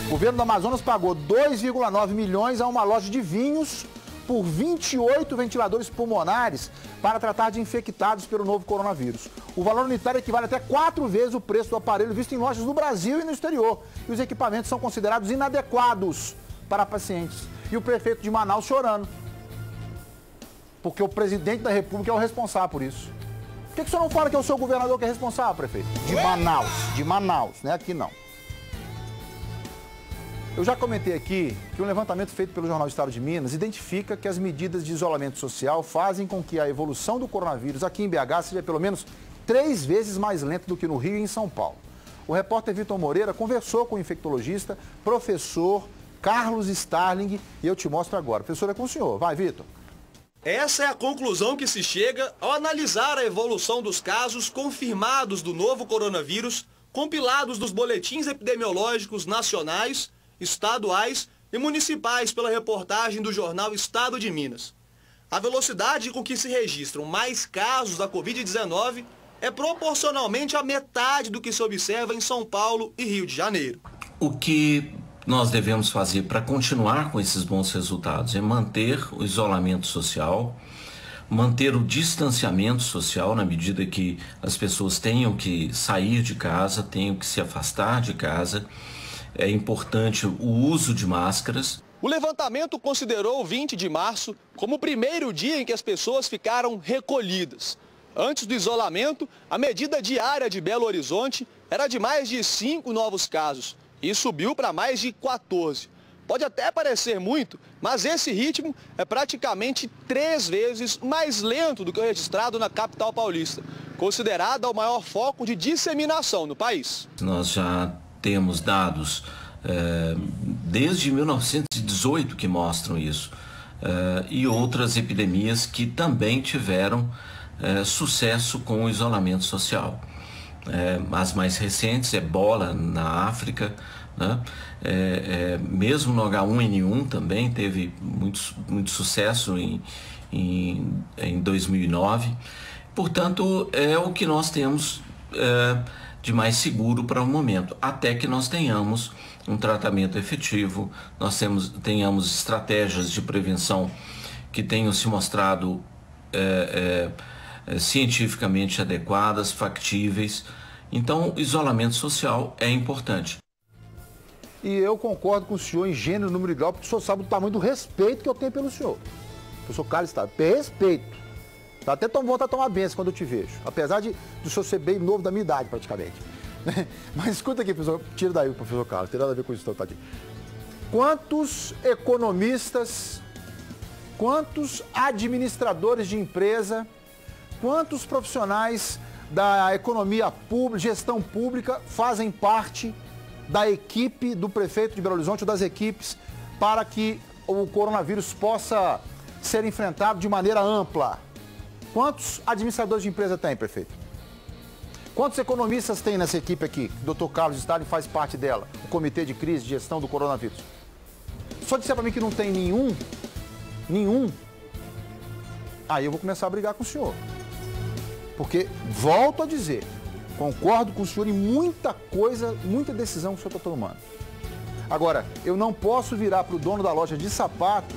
O governo do Amazonas pagou 2,9 milhões a uma loja de vinhos por 28 ventiladores pulmonares para tratar de infectados pelo novo coronavírus. O valor unitário equivale até 4 vezes o preço do aparelho visto em lojas no Brasil e no exterior. E os equipamentos são considerados inadequados para pacientes. E o prefeito de Manaus chorando. Porque o presidente da República é o responsável por isso. Por que o senhor não fala que é o seu governador que é responsável, prefeito? De Manaus, não é aqui não. Eu já comentei aqui que um levantamento feito pelo Jornal Estado de Minas identifica que as medidas de isolamento social fazem com que a evolução do coronavírus aqui em BH seja pelo menos 3 vezes mais lenta do que no Rio e em São Paulo. O repórter Vitor Moreira conversou com o infectologista, professor Carlos Starling, e eu te mostro agora. Professor, é com o senhor. Vai, Vitor. Essa é a conclusão que se chega ao analisar a evolução dos casos confirmados do novo coronavírus, compilados dos boletins epidemiológicos nacionais, estaduais e municipais pela reportagem do jornal Estado de Minas. A velocidade com que se registram mais casos da Covid-19 é proporcionalmente a metade do que se observa em São Paulo e Rio de Janeiro. O que nós devemos fazer para continuar com esses bons resultados é manter o isolamento social, manter o distanciamento social na medida que as pessoas tenham que sair de casa, tenham que se afastar de casa. É importante o uso de máscaras. O levantamento considerou o 20 de março como o primeiro dia em que as pessoas ficaram recolhidas. Antes do isolamento, a medida diária de Belo Horizonte era de mais de 5 novos casos e subiu para mais de 14. Pode até parecer muito, mas esse ritmo é praticamente 3 vezes mais lento do que o registrado na capital paulista, considerada o maior foco de disseminação no país. Nós já temos dados desde 1918 que mostram isso, e outras epidemias que também tiveram sucesso com o isolamento social. As mais recentes, ebola na África, né? Mesmo no H1N1 também teve muito sucesso em 2009. Portanto, é o que nós temos de mais seguro para o momento, até que nós tenhamos um tratamento efetivo, nós tenhamos estratégias de prevenção que tenham se mostrado cientificamente adequadas, factíveis. Então, o isolamento social é importante. E eu concordo com o senhor em gênero, número e grau, porque o senhor sabe o tamanho do respeito que eu tenho pelo senhor. Professor Carlos está, respeito. Dá até vontade de tomar benção quando eu te vejo. Apesar de o senhor ser bem novo da minha idade, praticamente. Mas escuta aqui, professor, tira daí o professor Carlos, não tem nada a ver com isso, tá aqui. Quantos economistas, quantos administradores de empresa, quantos profissionais da economia pública, gestão pública, fazem parte da equipe do prefeito de Belo Horizonte ou das equipes para que o coronavírus possa ser enfrentado de maneira ampla? Quantos administradores de empresa tem, prefeito? Quantos economistas tem nessa equipe aqui? O Dr. Carlos Stalin faz parte dela, o Comitê de Crise de Gestão do Coronavírus. Só disser para mim que não tem nenhum, aí eu vou começar a brigar com o senhor. Porque, volto a dizer, concordo com o senhor em muita coisa, muita decisão que o senhor está tomando. Agora, eu não posso virar para o dono da loja de sapato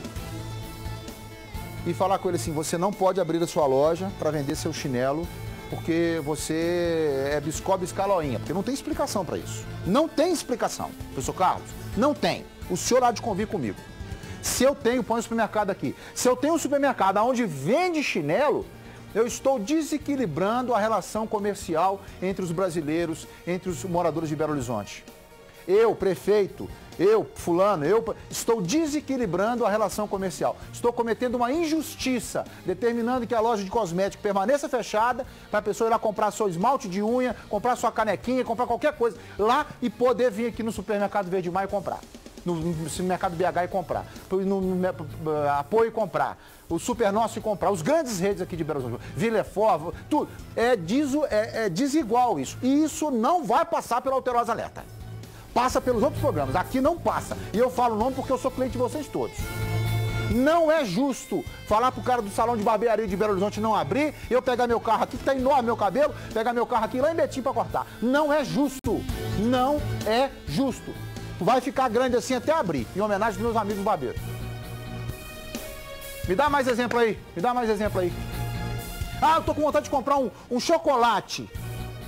e falar com ele assim, você não pode abrir a sua loja para vender seu chinelo porque você é biscaloinha, porque não tem explicação para isso. Não tem explicação, professor Carlos, não tem. O senhor há de convir comigo. Se eu tenho, põe um supermercado aqui, se eu tenho um supermercado onde vende chinelo, eu estou desequilibrando a relação comercial entre os brasileiros, entre os moradores de Belo Horizonte. Eu, prefeito, eu, fulano, eu estou desequilibrando a relação comercial. Estou cometendo uma injustiça, determinando que a loja de cosméticos permaneça fechada para a pessoa ir lá comprar seu esmalte de unha, comprar sua canequinha, comprar qualquer coisa lá e poder vir aqui no supermercado Verde Mar e comprar. No mercado BH e comprar. No Apoio e comprar. O Super Nosso e comprar. Os grandes redes aqui de Belo Horizonte. Villefort, tudo. É desigual isso. E isso não vai passar pela Alterosa Alerta. Passa pelos outros programas. Aqui não passa. E eu falo o nome porque eu sou cliente de vocês todos. Não é justo falar pro cara do salão de barbearia de Belo Horizonte não abrir, eu pegar meu carro aqui, que tá enorme meu cabelo, pegar meu carro aqui lá em Betim para cortar. Não é justo. Não é justo. Vai ficar grande assim até abrir, em homenagem aos meus amigos barbeiros. Me dá mais exemplo aí. Me dá mais exemplo aí. Ah, eu tô com vontade de comprar um chocolate.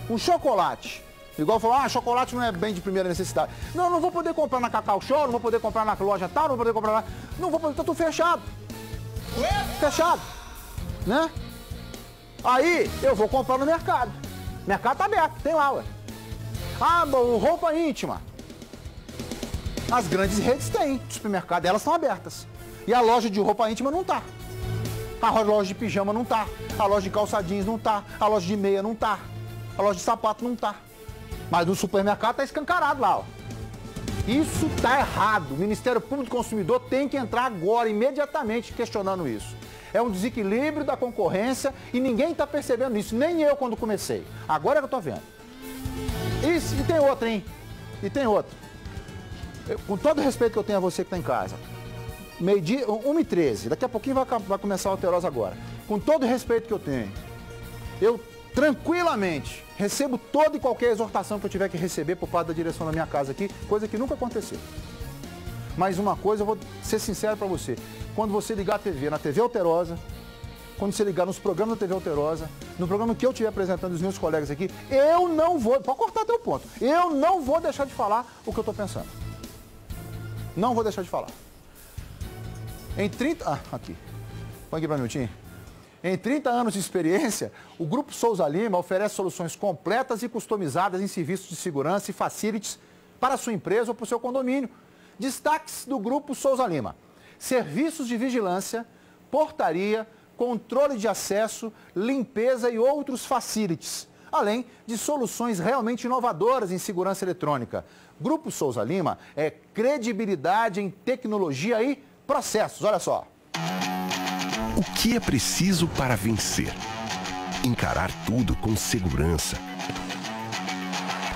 Um chocolate. Igual falou, chocolate não é bem de primeira necessidade. Não, não vou poder comprar na Cacau Show, não vou poder comprar na loja tal, não vou poder comprar lá. Não vou poder, tá tudo fechado. Fechado. Né? Aí eu vou comprar no mercado. O mercado tá aberto, tem lá, ué. Roupa íntima. As grandes redes têm de supermercado, elas estão abertas. E a loja de roupa íntima não tá. A loja de pijama não tá. A loja de calça jeans não tá. A loja de meia não tá. A loja de sapato não tá. Mas no supermercado tá escancarado lá, ó. Isso tá errado. O Ministério Público do Consumidor tem que entrar agora, imediatamente, questionando isso. É um desequilíbrio da concorrência e ninguém tá percebendo isso. Nem eu quando comecei. Agora é que eu tô vendo. Isso, e tem outra, hein? E tem outra. Com todo o respeito que eu tenho a você que está em casa, meio-dia, 1h13, daqui a pouquinho vai começar a Alterosa agora. Com todo o respeito que eu tenho, eu tranquilamente recebo toda e qualquer exortação que eu tiver que receber por parte da direção da minha casa aqui, coisa que nunca aconteceu. Mas uma coisa, eu vou ser sincero para você, quando você ligar a TV, na TV Alterosa, quando você ligar nos programas da TV Alterosa, no programa que eu estiver apresentando os meus colegas aqui, eu não vou, pode cortar até o ponto, eu não vou deixar de falar o que eu estou pensando. Não vou deixar de falar. Em 30... aqui. Põe aqui para um minutinho. Em 30 anos de experiência, o Grupo Souza Lima oferece soluções completas e customizadas em serviços de segurança e facilities para a sua empresa ou para o seu condomínio. Destaques do Grupo Souza Lima. Serviços de vigilância, portaria, controle de acesso, limpeza e outros facilities. Além de soluções realmente inovadoras em segurança eletrônica. Grupo Souza Lima é credibilidade em tecnologia e processos. Olha só. O que é preciso para vencer? Encarar tudo com segurança.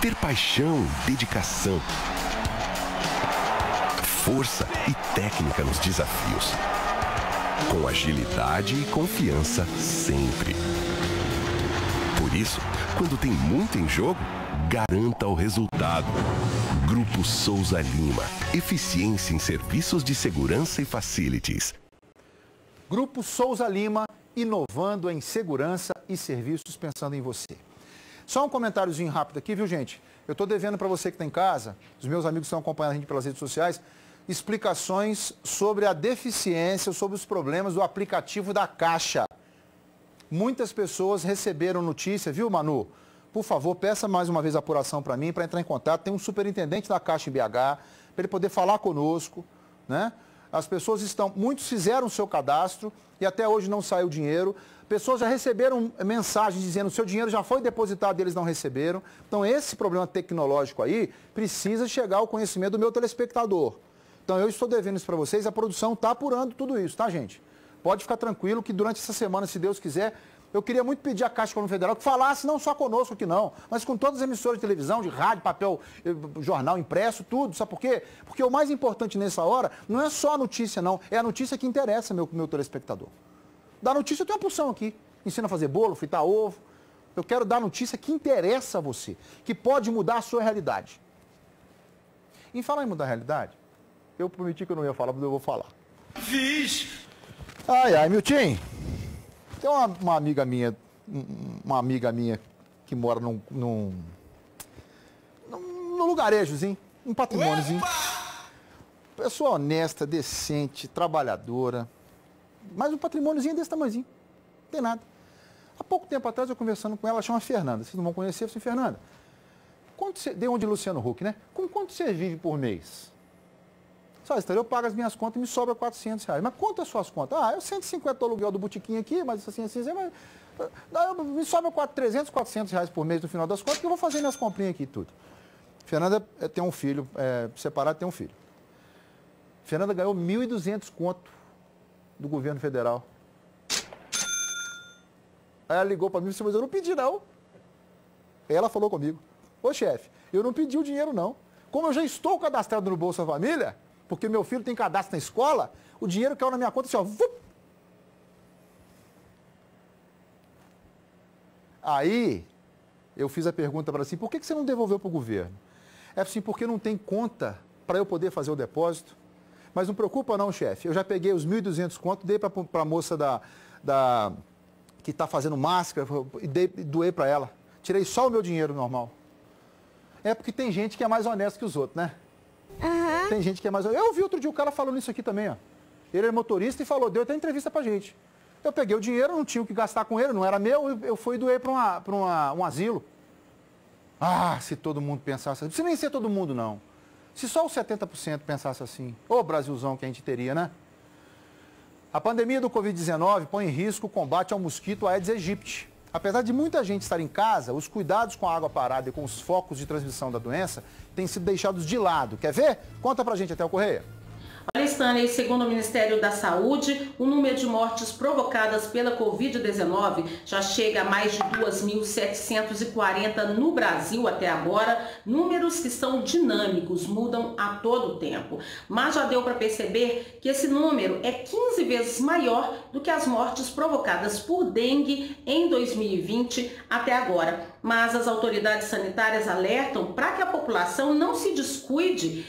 Ter paixão, dedicação. força e técnica nos desafios. Com agilidade e confiança sempre. Por isso, quando tem muito em jogo, garanta o resultado. Grupo Souza Lima. Eficiência em serviços de segurança e facilities. Grupo Souza Lima, inovando em segurança e serviços, pensando em você. Só um comentáriozinho rápido aqui, viu, gente? Eu estou devendo para você que está em casa, os meus amigos que estão acompanhando a gente pelas redes sociais, explicações sobre a deficiência, sobre os problemas do aplicativo da Caixa. Muitas pessoas receberam notícia, viu, Manu? Por favor, peça mais uma vez a apuração para mim, para entrar em contato. Tem um superintendente da Caixa em BH, para ele poder falar conosco, né? As pessoas muitos fizeram o seu cadastro e até hoje não saiu o dinheiro. Pessoas já receberam mensagens dizendo que o seu dinheiro já foi depositado e eles não receberam. Então, esse problema tecnológico aí precisa chegar ao conhecimento do meu telespectador. Então, eu estou devendo isso para vocês, a produção está apurando tudo isso, tá, gente? Pode ficar tranquilo que durante essa semana, se Deus quiser, eu queria muito pedir à Caixa Econômica Federal que falasse não só conosco aqui não, mas com todas as emissoras de televisão, de rádio, papel, jornal impresso, tudo. Sabe por quê? Porque o mais importante nessa hora não é só a notícia não, é a notícia que interessa meu telespectador. Da notícia eu tenho uma porção aqui. Ensina a fazer bolo, fritar ovo. Eu quero dar a notícia que interessa a você, que pode mudar a sua realidade. Em falar em mudar a realidade, eu prometi que eu não ia falar, mas eu vou falar. Fiz! Ai, Milton. Tem uma amiga minha que mora num lugarejozinho, um patrimôniozinho. Pessoa honesta, decente, trabalhadora. Mas um patrimôniozinho desse tamanhozinho. Não tem nada. Há pouco tempo atrás, eu conversando com ela, ela chama Fernanda. Vocês não vão conhecer, eu sou Fernanda. Deu onde Luciano Huck, né? Com quanto você vive por mês? Só isso, eu pago as minhas contas e me sobra R$400. Mas quanto é as suas contas? Eu 150 do aluguel do botequim aqui, mas assim, mas me sobra R$300, R$400 por mês no final das contas, que eu vou fazer minhas comprinhas aqui e tudo. Fernanda tem um filho, separado, tem um filho. Fernanda ganhou 1.200 conto do governo federal. Aí ela ligou para mim e disse, mas eu não pedi não. Aí ela falou comigo, ô chefe, eu não pedi o dinheiro não. Como eu já estou cadastrado no Bolsa Família, porque meu filho tem cadastro na escola, o dinheiro caiu na minha conta assim, ó. Vup. Aí, eu fiz a pergunta para ela assim, por que você não devolveu para o governo? É assim, porque não tem conta para eu poder fazer o depósito. Mas não preocupa não, chefe. Eu já peguei os 1.200 contos, dei para a moça que está fazendo máscara e doei para ela. Tirei só o meu dinheiro normal. É porque tem gente que é mais honesto que os outros, né? Uhum. Tem gente que é mais honesto. Eu ouvi outro dia o cara falando isso aqui também, ó. Ele é motorista e falou, deu até entrevista pra gente. Eu peguei o dinheiro, não tinha o que gastar com ele, não era meu, eu fui e doei para um asilo. Se todo mundo pensasse assim. Não precisa nem ser todo mundo, não. Se só os 70% pensasse assim, ô Brasilzão que a gente teria, né? A pandemia do Covid-19 põe em risco o combate ao mosquito Aedes aegypti. Apesar de muita gente estar em casa, os cuidados com a água parada e com os focos de transmissão da doença têm sido deixados de lado. Quer ver? Conta pra gente, Etel Correia. Olha, Stanley, segundo o Ministério da Saúde, o número de mortes provocadas pela Covid-19 já chega a mais de 2.740 no Brasil até agora, números que são dinâmicos, mudam a todo tempo. Mas já deu para perceber que esse número é 15 vezes maior do que as mortes provocadas por dengue em 2020 até agora. Mas as autoridades sanitárias alertam para que a população não se descuide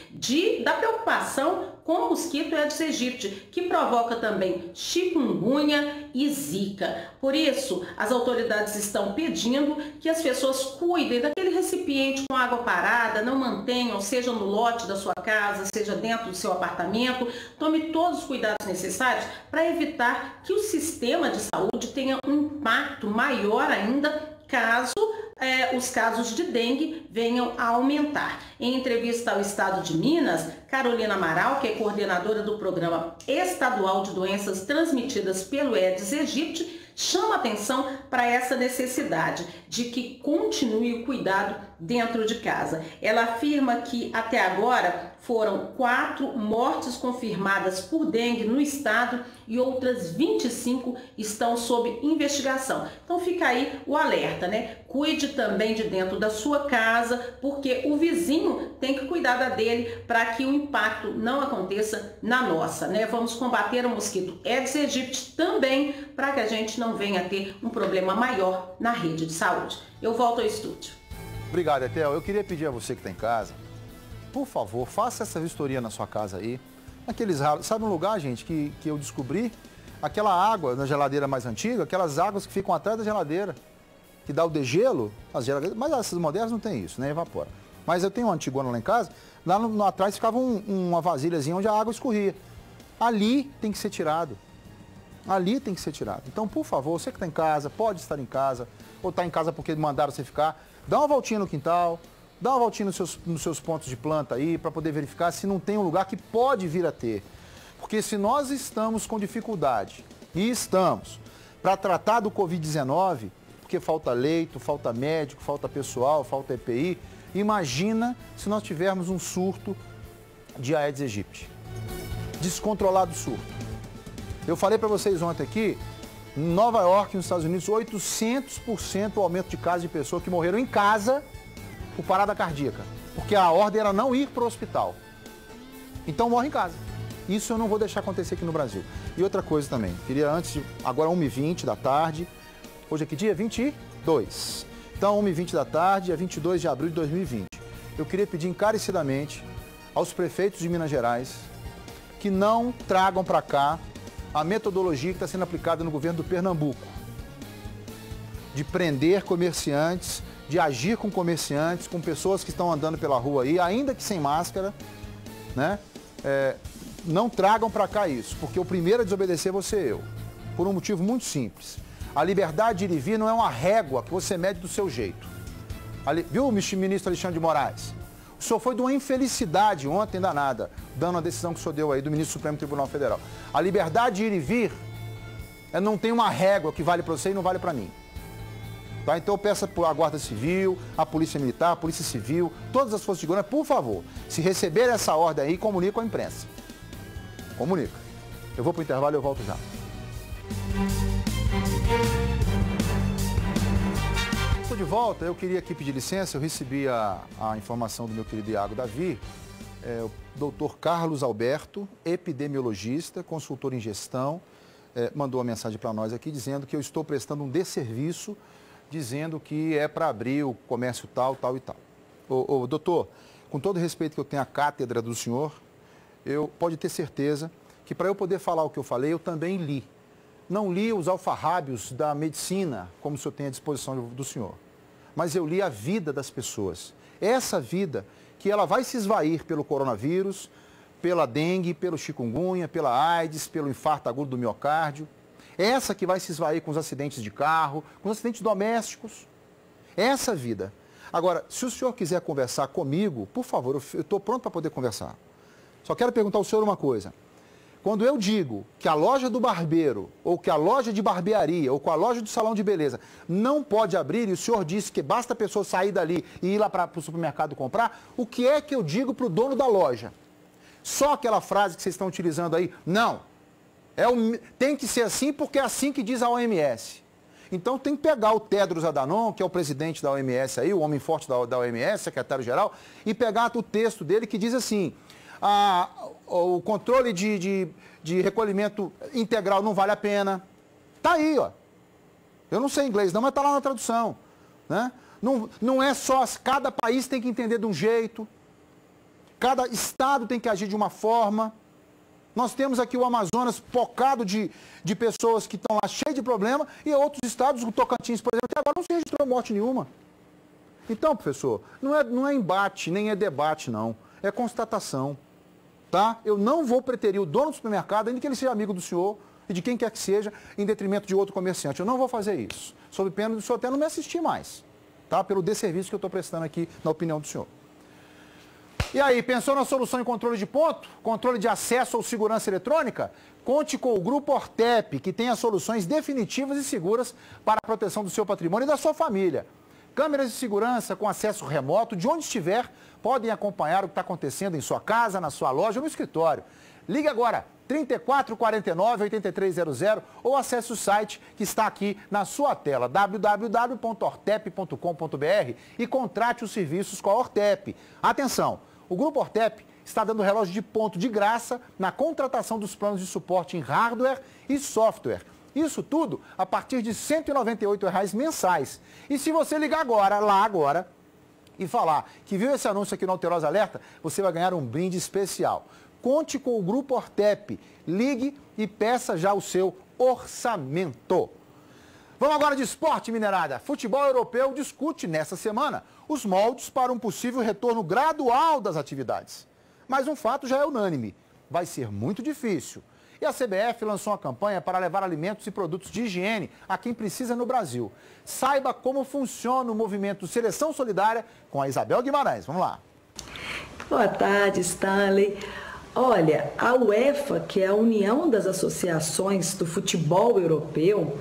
da preocupação com o mosquito Aedes aegypti, que provoca também chikungunya e zika. Por isso, as autoridades estão pedindo que as pessoas cuidem daquele recipiente com água parada, não mantenham, seja no lote da sua casa, seja dentro do seu apartamento. Tome todos os cuidados necessários para evitar que o sistema de saúde tenha um impacto maior ainda caso os casos de dengue venham a aumentar. Em entrevista ao Estado de Minas, Carolina Amaral, que é coordenadora do Programa Estadual de Doenças Transmitidas pelo Aedes aegypti, chama atenção para essa necessidade de que continue o cuidado dentro de casa. Ela afirma que até agora foram 4 mortes confirmadas por dengue no estado e outras 25 estão sob investigação. Então fica aí o alerta, né? Cuide também de dentro da sua casa, porque o vizinho tem que cuidar da dele para que o impacto não aconteça na nossa, né? Vamos combater o mosquito Aedes aegypti também para que a gente não venha a ter um problema maior na rede de saúde. Eu volto ao estúdio. Obrigado, Etel. Eu queria pedir a você que está em casa, por favor, faça essa vistoria na sua casa aí. Aqueles ralos, sabe um lugar, gente, que eu descobri? Aquela água na geladeira mais antiga, aquelas águas que ficam atrás da geladeira, que dá o degelo, as geladeiras, mas essas modernas não tem isso, né? Evapora. Mas eu tenho uma antigona lá em casa, lá no atrás ficava uma vasilhazinha onde a água escorria. Ali tem que ser tirado. Ali tem que ser tirado. Então, por favor, você que está em casa, pode estar em casa, ou está em casa porque mandaram você ficar, dá uma voltinha no quintal, dá uma voltinha nos seus pontos de planta aí, para poder verificar se não tem um lugar que pode vir a ter. Porque se nós estamos com dificuldade, e estamos, para tratar do Covid-19, porque falta leito, falta médico, falta pessoal, falta EPI, imagina se nós tivermos um surto de Aedes aegypti. Descontrolado surto. Eu falei para vocês ontem aqui, em Nova York, nos Estados Unidos, 800% o aumento de casos de pessoas que morreram em casa por parada cardíaca. Porque a ordem era não ir para o hospital. Então morre em casa. Isso eu não vou deixar acontecer aqui no Brasil. E outra coisa também, queria agora 1h20 da tarde, hoje é que dia? 22. Então 1h20 da tarde, dia 22 de abril de 2020. Eu queria pedir encarecidamente aos prefeitos de Minas Gerais que não tragam para cá a metodologia que está sendo aplicada no governo do Pernambuco, de prender comerciantes, de agir com comerciantes, com pessoas que estão andando pela rua aí, ainda que sem máscara, né? Não tragam para cá isso, porque o primeiro a desobedecer vou ser eu, por um motivo muito simples. A liberdade de ir e vir não é uma régua que você mede do seu jeito. Viu, ministro Alexandre de Moraes? O senhor foi de uma infelicidade ontem danada, dando a decisão que o senhor deu aí do ministro do Supremo Tribunal Federal. A liberdade de ir e vir não tem uma régua que vale para você e não vale para mim. Tá? Então eu peço a Guarda Civil, a Polícia Militar, a Polícia Civil, todas as forças de segurança, por favor, se receber essa ordem aí, comunique com a imprensa. Comunica. Eu vou para o intervalo e eu volto já. Estou de volta, eu queria aqui pedir licença, eu recebi a informação do meu querido Iago Davi, o doutor Carlos Alberto, epidemiologista, consultor em gestão, mandou uma mensagem para nós aqui dizendo que eu estou prestando um desserviço, dizendo que é para abrir o comércio tal, tal e tal. Doutor, com todo o respeito que eu tenho à cátedra do senhor, pode ter certeza que para eu poder falar o que eu falei, eu também li. Não li os alfarrábios da medicina, como o senhor tem à disposição do senhor, mas eu li a vida das pessoas. Essa vida que ela vai se esvair pelo coronavírus, pela dengue, pelo chikungunya, pela AIDS, pelo infarto agudo do miocárdio. Essa que vai se esvair com os acidentes de carro, com os acidentes domésticos. Essa vida. Agora, se o senhor quiser conversar comigo, por favor, eu estou pronto para poder conversar. Só quero perguntar ao senhor uma coisa. Quando eu digo que a loja do barbeiro, ou que a loja de barbearia, ou com a loja do salão de beleza não pode abrir, e o senhor disse que basta a pessoa sair dali e ir lá para o supermercado comprar, o que é que eu digo para o dono da loja? Só aquela frase que vocês estão utilizando aí? Não. Tem que ser assim porque é assim que diz a OMS. Então tem que pegar o Tedros Adhanom, que é o presidente da OMS aí, o homem forte da OMS, secretário-geral, e pegar o texto dele que diz assim... o controle de recolhimento integral não vale a pena. Está aí, ó. Eu não sei inglês não, mas está lá na tradução. Né? Não é só, cada país tem que entender de um jeito, cada estado tem que agir de uma forma. Nós temos aqui o Amazonas pocado de pessoas que estão lá cheios de problema, e outros estados, o Tocantins, por exemplo, até agora não se registrou morte nenhuma. Então, professor, não é embate, nem é debate, não. É constatação. Tá? Eu não vou preterir o dono do supermercado, ainda que ele seja amigo do senhor e de quem quer que seja, em detrimento de outro comerciante. Eu não vou fazer isso. Sob pena do senhor até não me assistir mais. Tá? Pelo desserviço que eu estou prestando aqui, na opinião do senhor. E aí, pensou na solução em controle de ponto? Controle de acesso ou segurança eletrônica? Conte com o Grupo Ortep, que tem as soluções definitivas e seguras para a proteção do seu patrimônio e da sua família. Câmeras de segurança com acesso remoto, de onde estiver, podem acompanhar o que está acontecendo em sua casa, na sua loja ou no escritório. Ligue agora, 3449-8300 ou acesse o site que está aqui na sua tela, www.ortep.com.br e contrate os serviços com a Ortep. Atenção, o Grupo Ortep está dando relógio de ponto de graça na contratação dos planos de suporte em hardware e software. Isso tudo a partir de R$ 198 mensais. E se você ligar agora, e falar que viu esse anúncio aqui no Alterosa Alerta, você vai ganhar um brinde especial. Conte com o Grupo Ortep. Ligue e peça já o seu orçamento. Vamos agora de esporte, minerada. Futebol europeu discute nessa semana os moldes para um possível retorno gradual das atividades. Mas um fato já é unânime. Vai ser muito difícil. E a CBF lançou uma campanha para levar alimentos e produtos de higiene a quem precisa no Brasil. Saiba como funciona o movimento Seleção Solidária com a Isabel Guimarães. Vamos lá. Boa tarde, Stanley. Olha, a UEFA, que é a União das Associações do Futebol Europeu,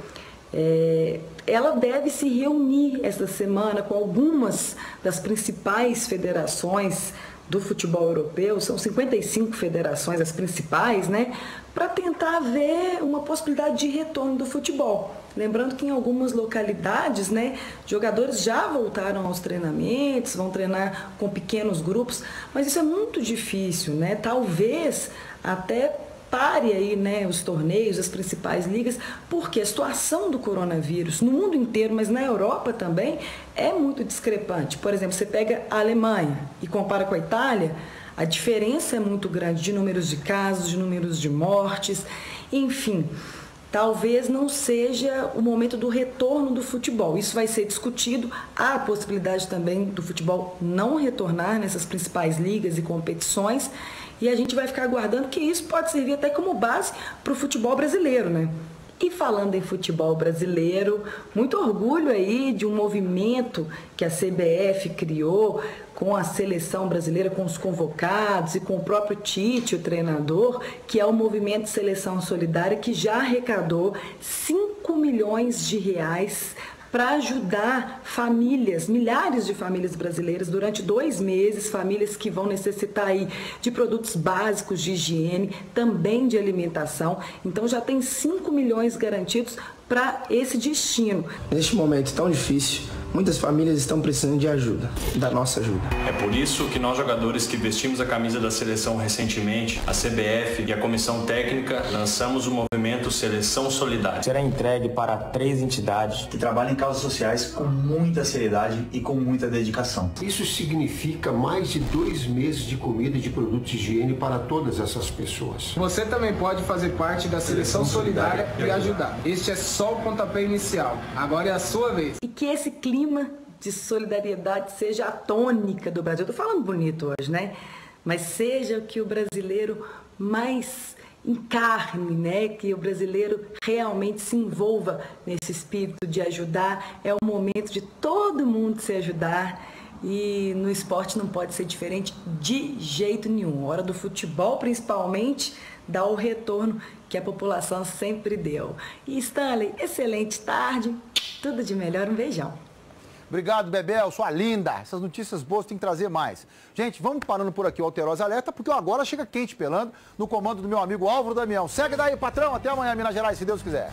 ela deve se reunir esta semana com algumas das principais federações do futebol europeu, são 55 federações, as principais, né, para tentar ver uma possibilidade de retorno do futebol. Lembrando que em algumas localidades, né, jogadores já voltaram aos treinamentos, vão treinar com pequenos grupos, mas isso é muito difícil, né? Talvez até pare aí, né, os torneios, as principais ligas, porque a situação do coronavírus no mundo inteiro, mas na Europa também, é muito discrepante. Por exemplo, você pega a Alemanha e compara com a Itália, a diferença é muito grande de números de casos, de números de mortes, enfim. Talvez não seja o momento do retorno do futebol. Isso vai ser discutido. Há a possibilidade também do futebol não retornar nessas principais ligas e competições. E a gente vai ficar aguardando que isso pode servir até como base para o futebol brasileiro, né? E falando em futebol brasileiro, muito orgulho aí de um movimento que a CBF criou com a seleção brasileira, com os convocados e com o próprio Tite, o treinador, que é o movimento Seleção Solidária, que já arrecadou 5 milhões de reais para ajudar famílias, milhares de famílias brasileiras durante 2 meses, famílias que vão necessitar aí de produtos básicos de higiene, também de alimentação. Então já tem 5 milhões garantidos para esse destino. Neste momento tão difícil, muitas famílias estão precisando de ajuda, da nossa ajuda. É por isso que nós, jogadores que vestimos a camisa da seleção recentemente, a CBF e a comissão técnica, lançamos o movimento Seleção Solidária. Será entregue para 3 entidades que trabalham em causas sociais com muita seriedade e com muita dedicação. Isso significa mais de 2 meses de comida e de produtos de higiene para todas essas pessoas. Você também pode fazer parte da Seleção Solidária e ajudar. Este é só o pontapé inicial. Agora é a sua vez. E que esse clima de solidariedade seja a tônica do Brasil. Eu tô falando bonito hoje, né? Mas seja o que o brasileiro mais encarne, né? Que o brasileiro realmente se envolva nesse espírito de ajudar. É o momento de todo mundo se ajudar. E no esporte não pode ser diferente de jeito nenhum. A hora do futebol, principalmente, dá o retorno que a população sempre deu. E Stanley, excelente tarde, tudo de melhor, um beijão. Obrigado, Bebel, sua linda. Essas notícias boas tem que trazer mais. Gente, vamos parando por aqui o Alterosa Alerta, porque agora chega quente pelando no comando do meu amigo Álvaro Damião. Segue daí, patrão, até amanhã, Minas Gerais, se Deus quiser.